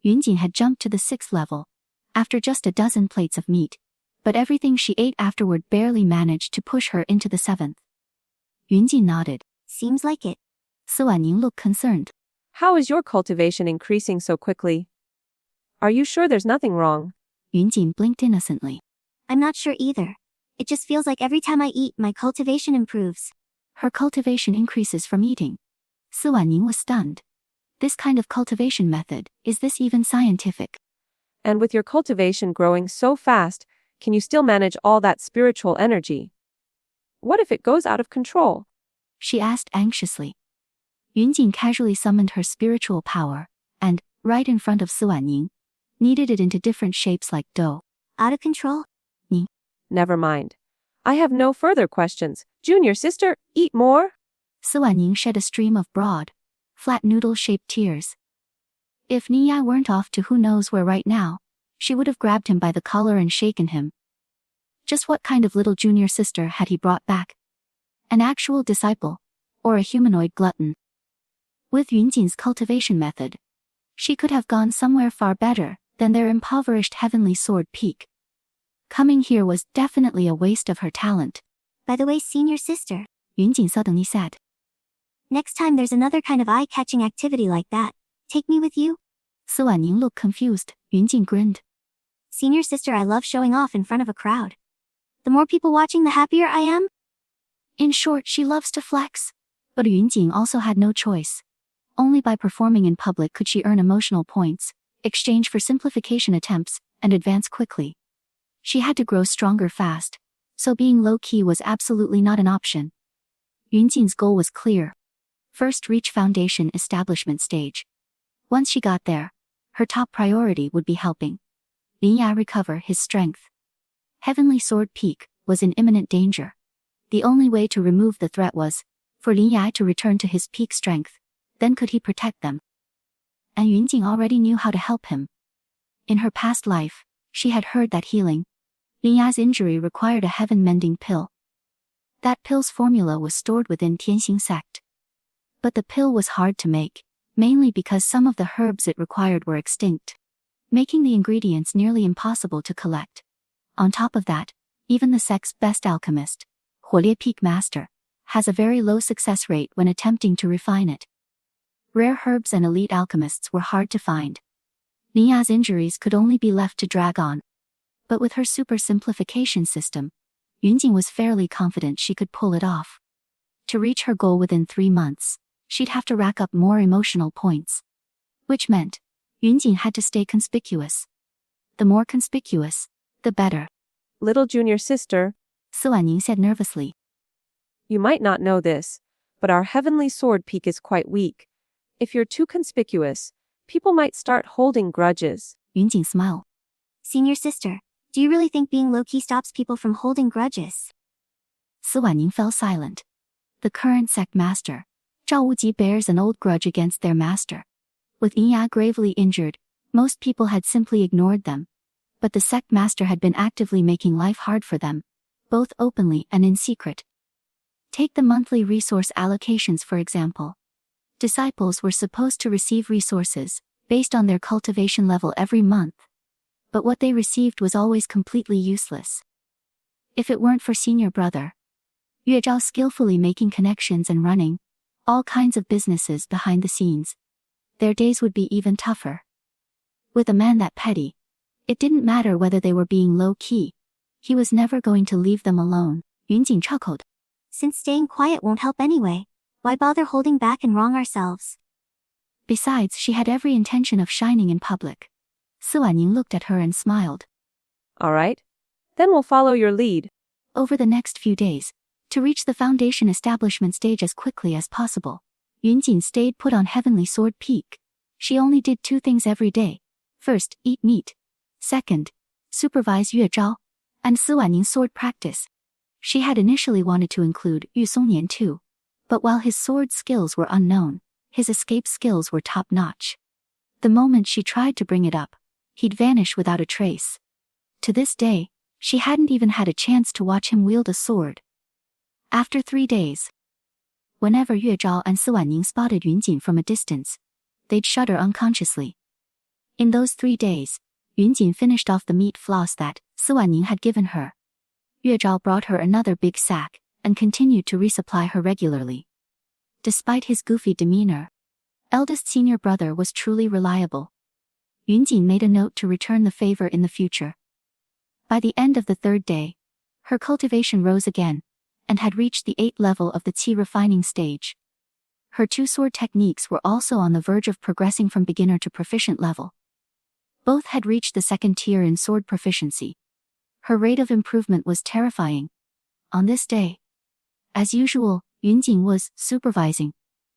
Yunjin had jumped to the 6th level, after just a dozen plates of meat, but everything she ate afterward barely managed to push her into the 7th. Yunjin nodded. Seems like it. Si Wanning looked concerned. How is your cultivation increasing so quickly? Are you sure there's nothing wrong? Yunjin blinked innocently. I'm not sure either. It just feels like every time I eat, my cultivation improves. Her cultivation increases from eating. Si Wanning was stunned. This kind of cultivation method, is this even scientific? And with your cultivation growing so fast, can you still manage all that spiritual energy? What if it goes out of control? She asked anxiously. Yunjin casually summoned her spiritual power, and, right in front of Si Wanning, kneaded it into different shapes like dough. Out of control? Never mind. I have no further questions. Junior sister, eat more? Si Wanning shed a stream of broad, flat noodle-shaped tears. If Niya weren't off to who knows where right now, she would have grabbed him by the collar and shaken him. Just what kind of little junior sister had he brought back? An actual disciple, or a humanoid glutton. With Yunjin's cultivation method, she could have gone somewhere far better than their impoverished heavenly sword peak. Coming here was definitely a waste of her talent. By the way, senior sister, Yunjin suddenly said. next time there's another kind of eye-catching activity like that, take me with you? Si Wanning looked confused. Yunjin grinned. Senior sister, I love showing off in front of a crowd. The more people watching, the happier I am. In short, she loves to flex. But Yunjin also had no choice. Only by performing in public could she earn emotional points, exchange for simplification attempts, and advance quickly. She had to grow stronger fast, so being low-key was absolutely not an option. Yunjin's goal was clear. First, reach foundation establishment stage. Once she got there, her top priority would be helping Lin Ya recover his strength. Heavenly Sword Peak was in imminent danger. The only way to remove the threat was for Lin Ya to return to his peak strength. Then could he protect them? And Yunjin already knew how to help him. In her past life, she had heard that healing Lin Ya's injury required a heaven-mending pill. That pill's formula was stored within Tianxing sect. But the pill was hard to make, mainly because some of the herbs it required were extinct, making the ingredients nearly impossible to collect. On top of that, even the sect's best alchemist, Huolie Peak Master, has a very low success rate when attempting to refine it. Rare herbs and elite alchemists were hard to find. Lin Ya's injuries could only be left to drag on. But with her super simplification system, Yunjin was fairly confident she could pull it off. To reach her goal within 3 months, she'd have to rack up more emotional points. Which meant, Yunjin had to stay conspicuous. The more conspicuous, the better. Little junior sister, Si Wanning said nervously. You might not know this, but our heavenly sword peak is quite weak. If you're too conspicuous, people might start holding grudges. Yunjin smiled. Senior sister, do you really think being low-key stops people from holding grudges? Si Wanning fell silent. The current sect master, Zhao Wuji, bears an old grudge against their master. With Lin Ya gravely injured, most people had simply ignored them. But the sect master had been actively making life hard for them, both openly and in secret. Take the monthly resource allocations for example. Disciples were supposed to receive resources based on their cultivation level every month. But what they received was always completely useless. If it weren't for senior brother Yue Zhao skillfully making connections and running all kinds of businesses behind the scenes, their days would be even tougher. With a man that petty, it didn't matter whether they were being low-key. He was never going to leave them alone. Yunjin chuckled. Since staying quiet won't help anyway, why bother holding back and wrong ourselves? Besides, she had every intention of shining in public. Si Wanning looked at her and smiled. All right. Then we'll follow your lead. Over the next few days, to reach the foundation establishment stage as quickly as possible, Yunjin stayed put on Heavenly Sword Peak. She only did 2 things every day. First, eat meat. Second, supervise Yue Zhao and Si Wanning's sword practice. She had initially wanted to include Yu Songnian too, but while his sword skills were unknown, his escape skills were top-notch. The moment she tried to bring it up, he'd vanish without a trace. To this day, she hadn't even had a chance to watch him wield a sword. After 3 days, whenever Yue Zhao and Si Wanning spotted Yunjin from a distance, they'd shudder unconsciously. In those 3 days, Yunjin finished off the meat floss that Si Wanning had given her. Yue Zhao brought her another big sack and continued to resupply her regularly. Despite his goofy demeanor, eldest senior brother was truly reliable. Yunjin made a note to return the favor in the future. By the end of the 3rd day, her cultivation rose again, and had reached the 8th level of the qi refining stage. Her 2 sword techniques were also on the verge of progressing from beginner to proficient level. Both had reached the 2nd tier in sword proficiency. Her rate of improvement was terrifying. On this day, as usual, Yunjin was supervising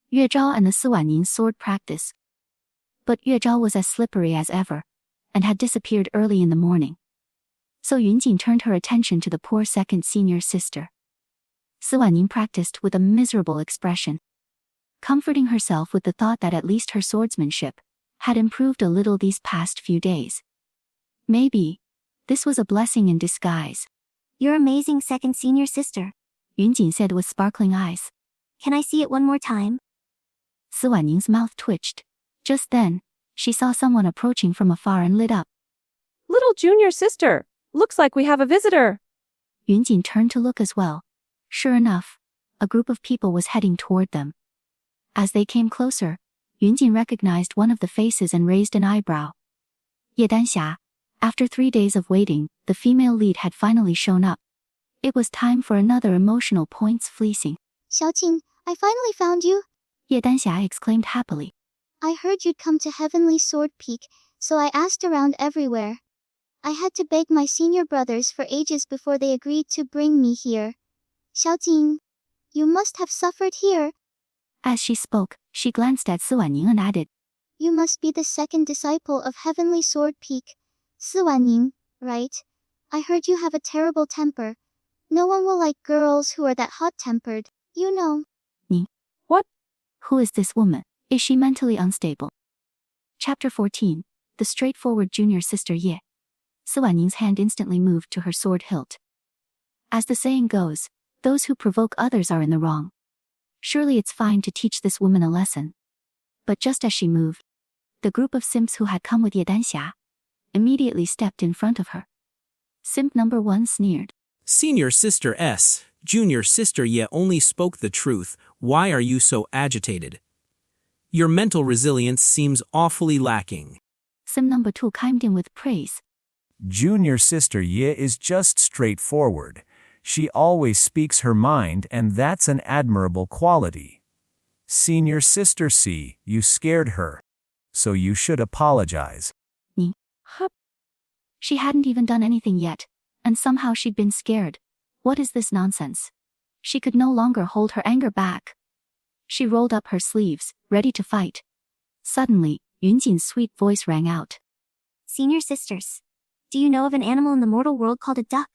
Yue Zhao and the Si Wanning sword practice. But Yue Zhao was as slippery as ever, and had disappeared early in the morning. So Yunjin turned her attention to the poor second senior sister. Si Wanning practiced with a miserable expression, comforting herself with the thought that at least her swordsmanship had improved a little these past few days. Maybe this was a blessing in disguise. You're amazing second senior sister, Yunjin said with sparkling eyes. Can I see it one more time? Si Waning's mouth twitched. Just then, she saw someone approaching from afar and lit up. Little junior sister, looks like we have a visitor. Yunjin turned to look as well. Sure enough, a group of people was heading toward them. As they came closer, Yunjin recognized one of the faces and raised an eyebrow. Ye Danxia. After 3 days of waiting, the female lead had finally shown up. It was time for another emotional points fleecing. Xiaoqing, I finally found you. Ye Danxia exclaimed happily. I heard you'd come to Heavenly Sword Peak, so I asked around everywhere. I had to beg my senior brothers for ages before they agreed to bring me here. Xiaoqing, you must have suffered here. As she spoke, she glanced at Si Wanning and added, You must be the second disciple of Heavenly Sword Peak. Si Wanning, right? I heard you have a terrible temper. No one will like girls who are that hot-tempered, you know. Ni. What? Who is this woman? Is she mentally unstable? Chapter 14. The straightforward junior sister Ye. Si Wanning's hand instantly moved to her sword hilt. As the saying goes, those who provoke others are in the wrong. Surely it's fine to teach this woman a lesson. But just as she moved, the group of simps who had come with Ye Danxia immediately stepped in front of her. Simp number 1 sneered. Senior Sister S, Junior Sister Ye only spoke the truth. Why are you so agitated? Your mental resilience seems awfully lacking. Simp number 2 chimed in with praise. Junior Sister Ye is just straightforward. She always speaks her mind, and that's an admirable quality. Senior Sister C, you scared her. So you should apologize. Ni. Hup. She hadn't even done anything yet, and somehow she'd been scared. What is this nonsense? She could no longer hold her anger back. She rolled up her sleeves, ready to fight. Suddenly, Yunjin's sweet voice rang out. Senior sisters, do you know of an animal in the mortal world called a duck?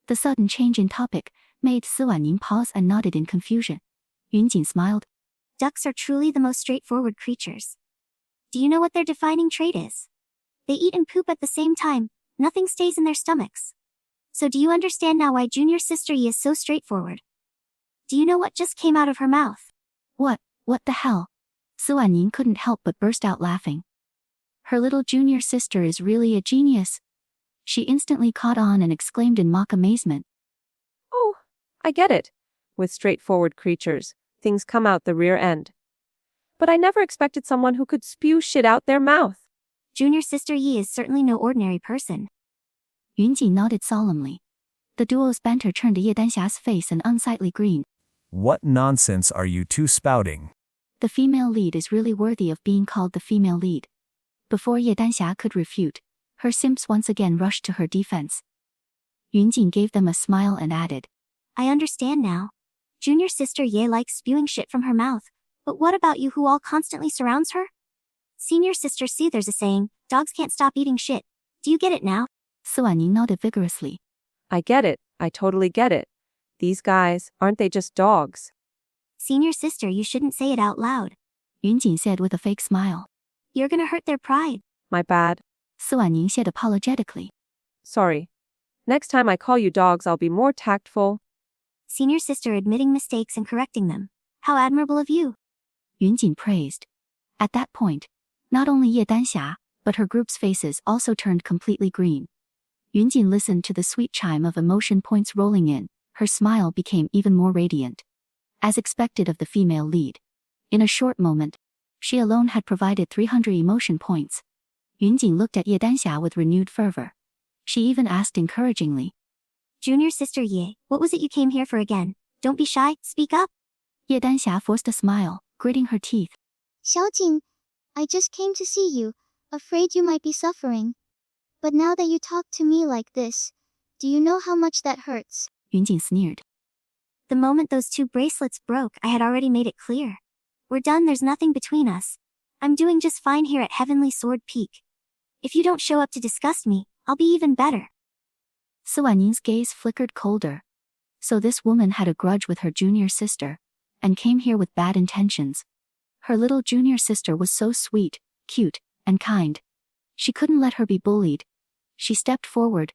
The sudden change in topic made Si Wanning pause and nodded in confusion. Yunjin smiled. Ducks are truly the most straightforward creatures. Do you know what their defining trait is? They eat and poop at the same time. Nothing stays in their stomachs. So do you understand now why Junior Sister Yi is so straightforward? Do you know what just came out of her mouth? What the hell? Si Wanning couldn't help but burst out laughing. Her little junior sister is really a genius. She instantly caught on and exclaimed in mock amazement. Oh, I get it. With straightforward creatures, things come out the rear end. But I never expected someone who could spew shit out their mouth. Junior Sister Yi is certainly no ordinary person. Yunjin nodded solemnly. The duo's banter turned to Ye Danxia's face an unsightly green. What nonsense are you two spouting? The female lead is really worthy of being called the female lead. Before Ye Danxia could refute, her simps once again rushed to her defense. Yunjin gave them a smile and added, I understand now. Junior Sister Ye likes spewing shit from her mouth, but what about you who all constantly surrounds her? Senior Sister C, there's a saying, dogs can't stop eating shit. Do you get it now? Si Wanning nodded vigorously. I get it, I totally get it. These guys, aren't they just dogs? Senior Sister, you shouldn't say it out loud. Yunjin said with a fake smile. You're gonna hurt their pride. My bad. Si Wanning said apologetically. Sorry. Next time I call you dogs, I'll be more tactful. Senior Sister admitting mistakes and correcting them. How admirable of you. Yunjin praised. At that point, not only Ye Danxia, but her group's faces also turned completely green. Yunjin listened to the sweet chime of emotion points rolling in. Her smile became even more radiant. As expected of the female lead. In a short moment, she alone had provided 300 emotion points. Yunjin looked at Ye Danxia with renewed fervor. She even asked encouragingly. Junior Sister Ye, what was it you came here for again? Don't be shy, speak up. Ye Danxia forced a smile, gritting her teeth. Xiaoqing, I just came to see you, afraid you might be suffering. But now that you talk to me like this, do you know how much that hurts? Yunjin sneered. The moment those 2 bracelets broke, I had already made it clear. We're done, there's nothing between us. I'm doing just fine here at Heavenly Sword Peak. If you don't show up to disgust me, I'll be even better. Si Wanning's gaze flickered colder. So this woman had a grudge with her junior sister, and came here with bad intentions. Her little junior sister was so sweet, cute, and kind. She couldn't let her be bullied. She stepped forward,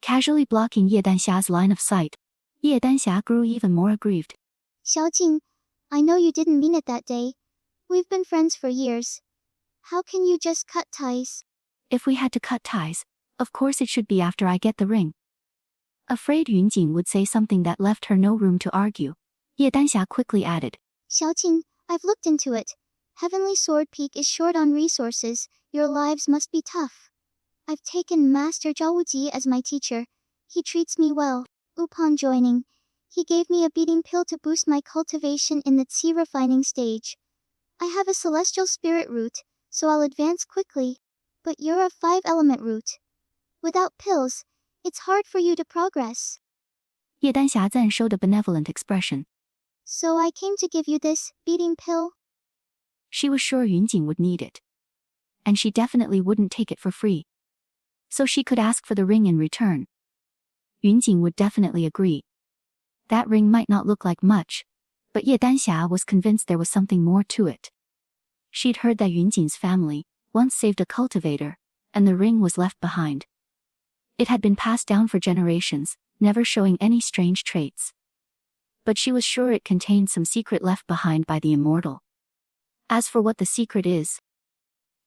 casually blocking Ye Danxia's line of sight. Ye Danxia grew even more aggrieved. Xiaoqing, I know you didn't mean it that day. We've been friends for years. How can you just cut ties? If we had to cut ties, of course it should be after I get the ring. Afraid Yunjin would say something that left her no room to argue, Ye Danxia quickly added, Xiaoqing, I've looked into it. Heavenly Sword Peak is short on resources, your lives must be tough. I've taken Master Zhao Wuji as my teacher. He treats me well. Upon joining, he gave me a beating pill to boost my cultivation in the qi refining stage. I have a celestial spirit root, so I'll advance quickly. But you're a 5-element root. Without pills, it's hard for you to progress. Ye Danxia then showed a benevolent expression. So I came to give you this beating pill. She was sure Yunjin would need it. And she definitely wouldn't take it for free. So she could ask for the ring in return. Yunjin would definitely agree. That ring might not look like much, but Ye Danxia was convinced there was something more to it. She'd heard that Yunjin's family once saved a cultivator, and the ring was left behind. It had been passed down for generations, never showing any strange traits. But she was sure it contained some secret left behind by the immortal. As for what the secret is,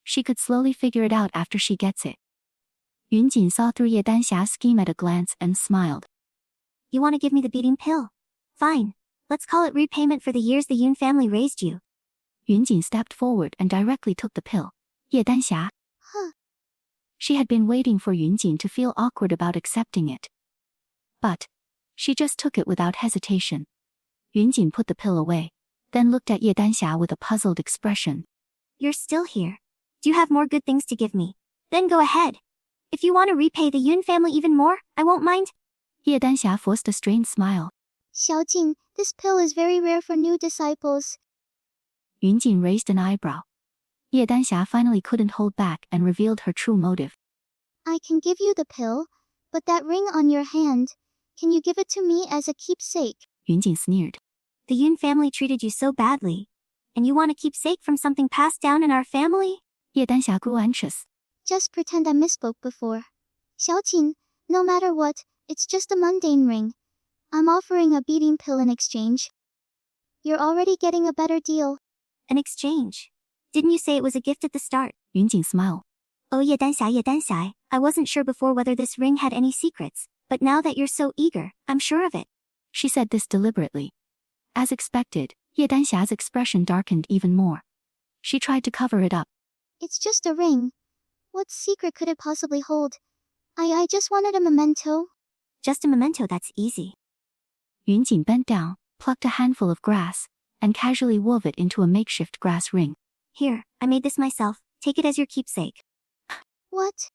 she could slowly figure it out after she gets it. Yunjin saw through Ye Danxia's scheme at a glance and smiled. You want to give me the beating pill? Fine. Let's call it repayment for the years the Yun family raised you. Yunjin stepped forward and directly took the pill. Ye Danxia. Huh. She had been waiting for Yunjin to feel awkward about accepting it. But she just took it without hesitation. Yunjin put the pill away, then looked at Ye Danxia with a puzzled expression. You're still here. Do you have more good things to give me? Then go ahead. If you want to repay the Yun family even more, I won't mind. Ye Danxia forced a strained smile. Xiaoqing, this pill is very rare for new disciples. Yunjin raised an eyebrow. Ye Danxia finally couldn't hold back and revealed her true motive. I can give you the pill, but that ring on your hand, can you give it to me as a keepsake? Yunjin sneered. The Yun family treated you so badly. And you want a keepsake from something passed down in our family? Ye Danxia grew anxious. Just pretend I misspoke before. Xiaoqing, no matter what, it's just a mundane ring. I'm offering a beating pill in exchange. You're already getting a better deal. An exchange? Didn't you say it was a gift at the start? Yunjin smiled. Oh Ye Danxia, I wasn't sure before whether this ring had any secrets, but now that you're so eager, I'm sure of it. She said this deliberately. As expected, Ye Danxia's expression darkened even more. She tried to cover it up. It's just a ring. What secret could it possibly hold? I just wanted a memento. Just a memento, that's easy. Yunjin bent down, plucked a handful of grass, and casually wove it into a makeshift grass ring. Here, I made this myself. Take it as your keepsake. What?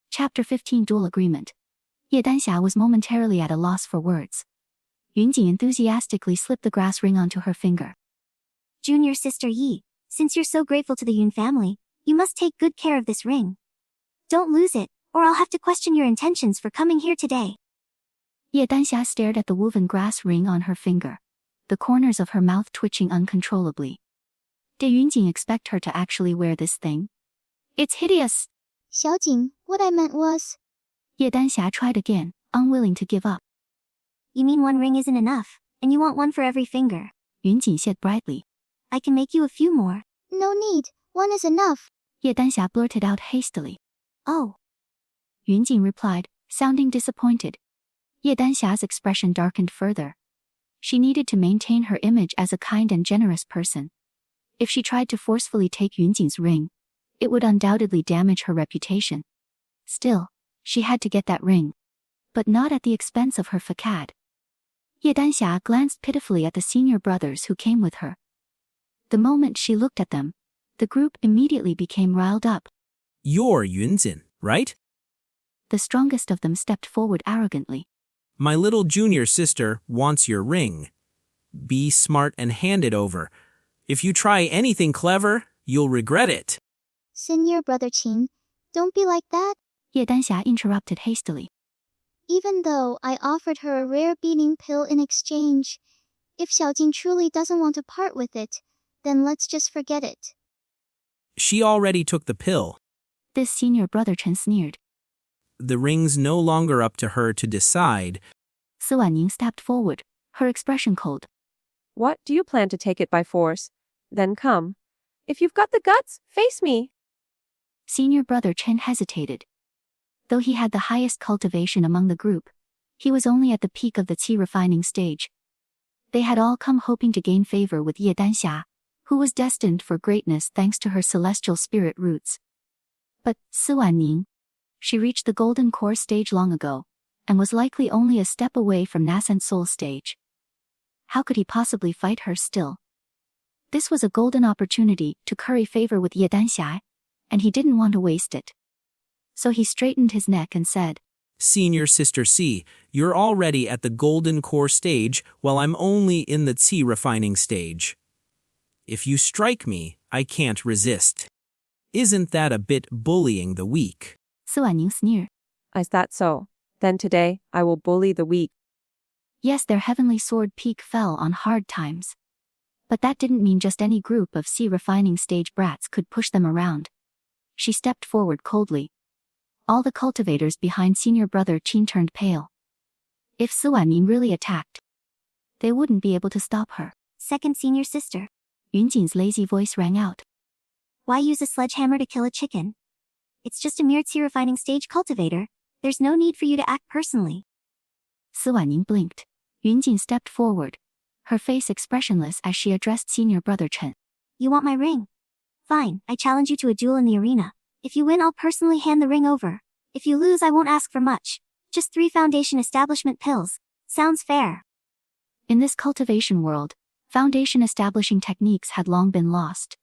Chapter 15 Dual Agreement. Ye Danxia was momentarily at a loss for words. Yunjin enthusiastically slipped the grass ring onto her finger. Junior sister Yi, since you're so grateful to the Yun family, you must take good care of this ring. Don't lose it, or I'll have to question your intentions for coming here today. Ye Danxia stared at the woven grass ring on her finger, the corners of her mouth twitching uncontrollably. Did Yunjin expect her to actually wear this thing? It's hideous! Xiaoqing, what I meant was... Ye Danxia tried again, unwilling to give up. You mean one ring isn't enough, and you want one for every finger? Yunjin said brightly. I can make you a few more. No need, one is enough. Ye Danxia blurted out hastily. Oh. Yunjin replied, sounding disappointed. Ye Danxia's expression darkened further. She needed to maintain her image as a kind and generous person. If she tried to forcefully take Yunjin's ring, it would undoubtedly damage her reputation. Still, she had to get that ring. But not at the expense of her facade. Ye Danxia glanced pitifully at the senior brothers who came with her. The moment she looked at them, the group immediately became riled up. You're Yunjin, right? The strongest of them stepped forward arrogantly. My little junior sister wants your ring. Be smart and hand it over. If you try anything clever, you'll regret it. Senior brother Qin, don't be like that. Ye Danxia interrupted hastily. Even though I offered her a rare beating pill in exchange, if Xiaojing truly doesn't want to part with it, then let's just forget it. She already took the pill. This senior brother Chen sneered. The ring's no longer up to her to decide. Su Wanning stepped forward, her expression cold. What, do you plan to take it by force? Then come. If you've got the guts, face me. Senior brother Chen hesitated. Though he had the highest cultivation among the group, he was only at the peak of the qi refining stage. They had all come hoping to gain favor with Ye Danxia, who was destined for greatness thanks to her celestial spirit roots. But Si Wanning, she reached the golden core stage long ago, and was likely only a step away from nascent soul stage. How could he possibly fight her still? This was a golden opportunity to curry favor with Ye Danxia, and he didn't want to waste it. So he straightened his neck and said, Senior Sister C, you're already at the golden core stage while I'm only in the qi refining stage. If you strike me, I can't resist. Isn't that a bit bullying the weak? Si Wanning sneered. Is that so? Then today, I will bully the weak. Yes, their heavenly sword peak fell on hard times. But that didn't mean just any group of qi refining stage brats could push them around. She stepped forward coldly. All the cultivators behind senior brother Qin turned pale. If Si Wanning really attacked, they wouldn't be able to stop her. Second senior sister. Yunjin's lazy voice rang out. Why use a sledgehammer to kill a chicken? It's just a mere qi refining stage cultivator. There's no need for you to act personally. Si Wanning blinked. Yunjin stepped forward, her face expressionless as she addressed senior brother Chen. You want my ring? Fine, I challenge you to a duel in the arena. If you win, I'll personally hand the ring over. If you lose, I won't ask for much. Just 3 foundation establishment pills. Sounds fair. In this cultivation world, foundation establishing techniques had long been lost.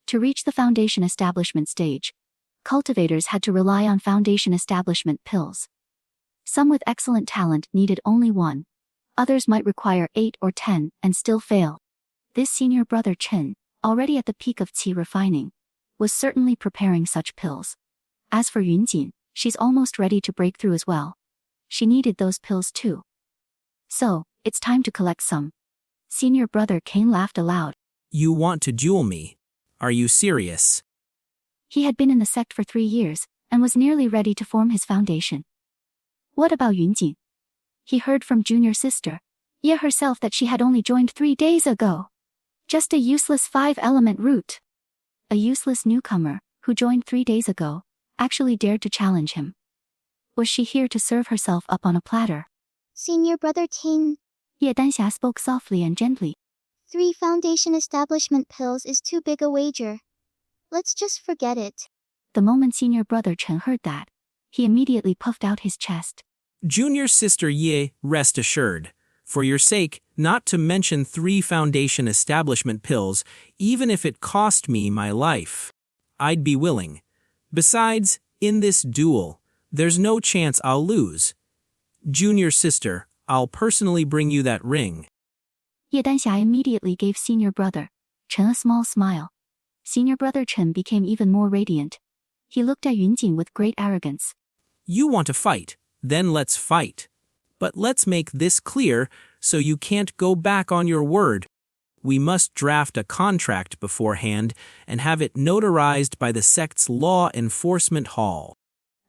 To reach the foundation establishment stage, cultivators had to rely on foundation establishment pills. Some with excellent talent needed only 1. Others might require 8 or 10 and still fail. This senior brother Chen, already at the peak of qi refining, was certainly preparing such pills. As for Yunjin, she's almost ready to break through as well. She needed those pills too. So, it's time to collect some. Senior brother Kane laughed aloud. You want to duel me? Are you serious? He had been in the sect for 3 years, and was nearly ready to form his foundation. What about Yunjin? He heard from junior sister, Ye herself, that she had only joined 3 days ago. Just a useless 5-element root. A useless newcomer, who joined 3 days ago, actually dared to challenge him. Was she here to serve herself up on a platter? Senior brother King. Ye Danxia spoke softly and gently. 3 foundation establishment pills is too big a wager. Let's just forget it. The moment senior brother Chen heard that, he immediately puffed out his chest. Junior Sister Ye, rest assured. For your sake, not to mention 3 foundation establishment pills, even if it cost me my life. I'd be willing. Besides, in this duel, there's no chance I'll lose. Junior Sister, I'll personally bring you that ring. Ye Danxia immediately gave senior brother Chen a small smile. Senior brother Chen became even more radiant. He looked at Yunjin with great arrogance. You want to fight, then let's fight. But let's make this clear so you can't go back on your word. We must draft a contract beforehand and have it notarized by the sect's law enforcement hall.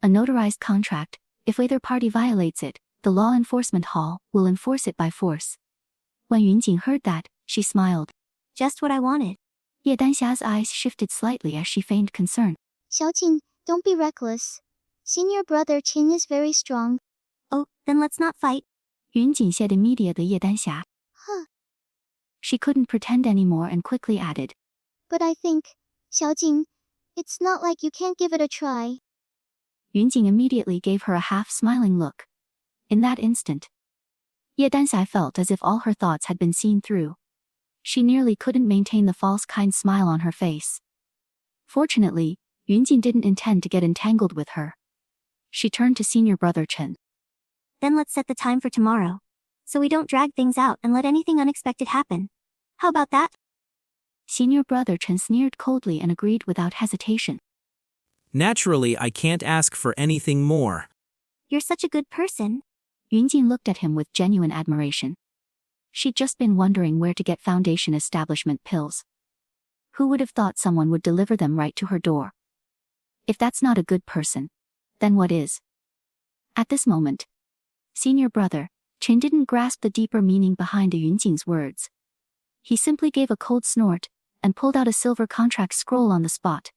A notarized contract, if either party violates it, the law enforcement hall will enforce it by force. When Yunjin heard that, she smiled. Just what I wanted. Ye Danxia's eyes shifted slightly as she feigned concern. Xiaoqing, don't be reckless. Senior brother Qin is very strong. Oh, then let's not fight. Yunjin said immediately Ye Danxia. Huh. She couldn't pretend anymore and quickly added. But I think, Xiaoqing, it's not like you can't give it a try. Yunjin immediately gave her a half-smiling look. In that instant, Ye Danxia felt as if all her thoughts had been seen through. She nearly couldn't maintain the false kind smile on her face. Fortunately, Yunjin didn't intend to get entangled with her. She turned to senior brother Chen. Then let's set the time for tomorrow. So we don't drag things out and let anything unexpected happen. How about that? Senior brother Chen sneered coldly and agreed without hesitation. Naturally, I can't ask for anything more. You're such a good person. Yunjin looked at him with genuine admiration. She'd just been wondering where to get foundation establishment pills. Who would have thought someone would deliver them right to her door? If that's not a good person, then what is? At this moment, senior brother Chen didn't grasp the deeper meaning behind Yunjin's words. He simply gave a cold snort and pulled out a silver contract scroll on the spot.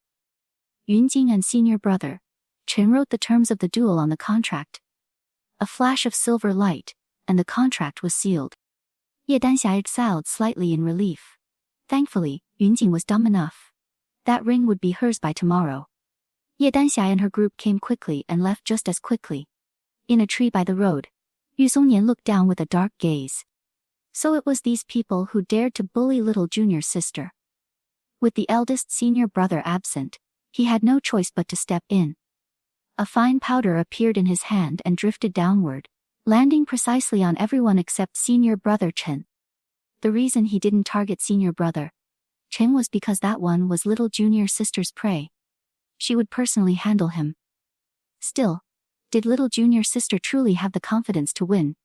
Yunjing and senior brother Chen wrote the terms of the duel on the contract. A flash of silver light, and the contract was sealed. Ye Danxia exhaled slightly in relief. Thankfully, Yunjing was dumb enough. That ring would be hers by tomorrow. Ye Danxia and her group came quickly and left just as quickly. In a tree by the road, Yu Songnian looked down with a dark gaze. So it was these people who dared to bully little junior sister. With the eldest senior brother absent, he had no choice but to step in. A fine powder appeared in his hand and drifted downward, landing precisely on everyone except senior brother Chen. The reason he didn't target senior brother Chen was because that one was little junior sister's prey. She would personally handle him. Still, did little junior sister truly have the confidence to win?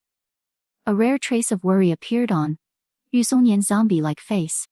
A rare trace of worry appeared on Yu Songnian's zombie-like face.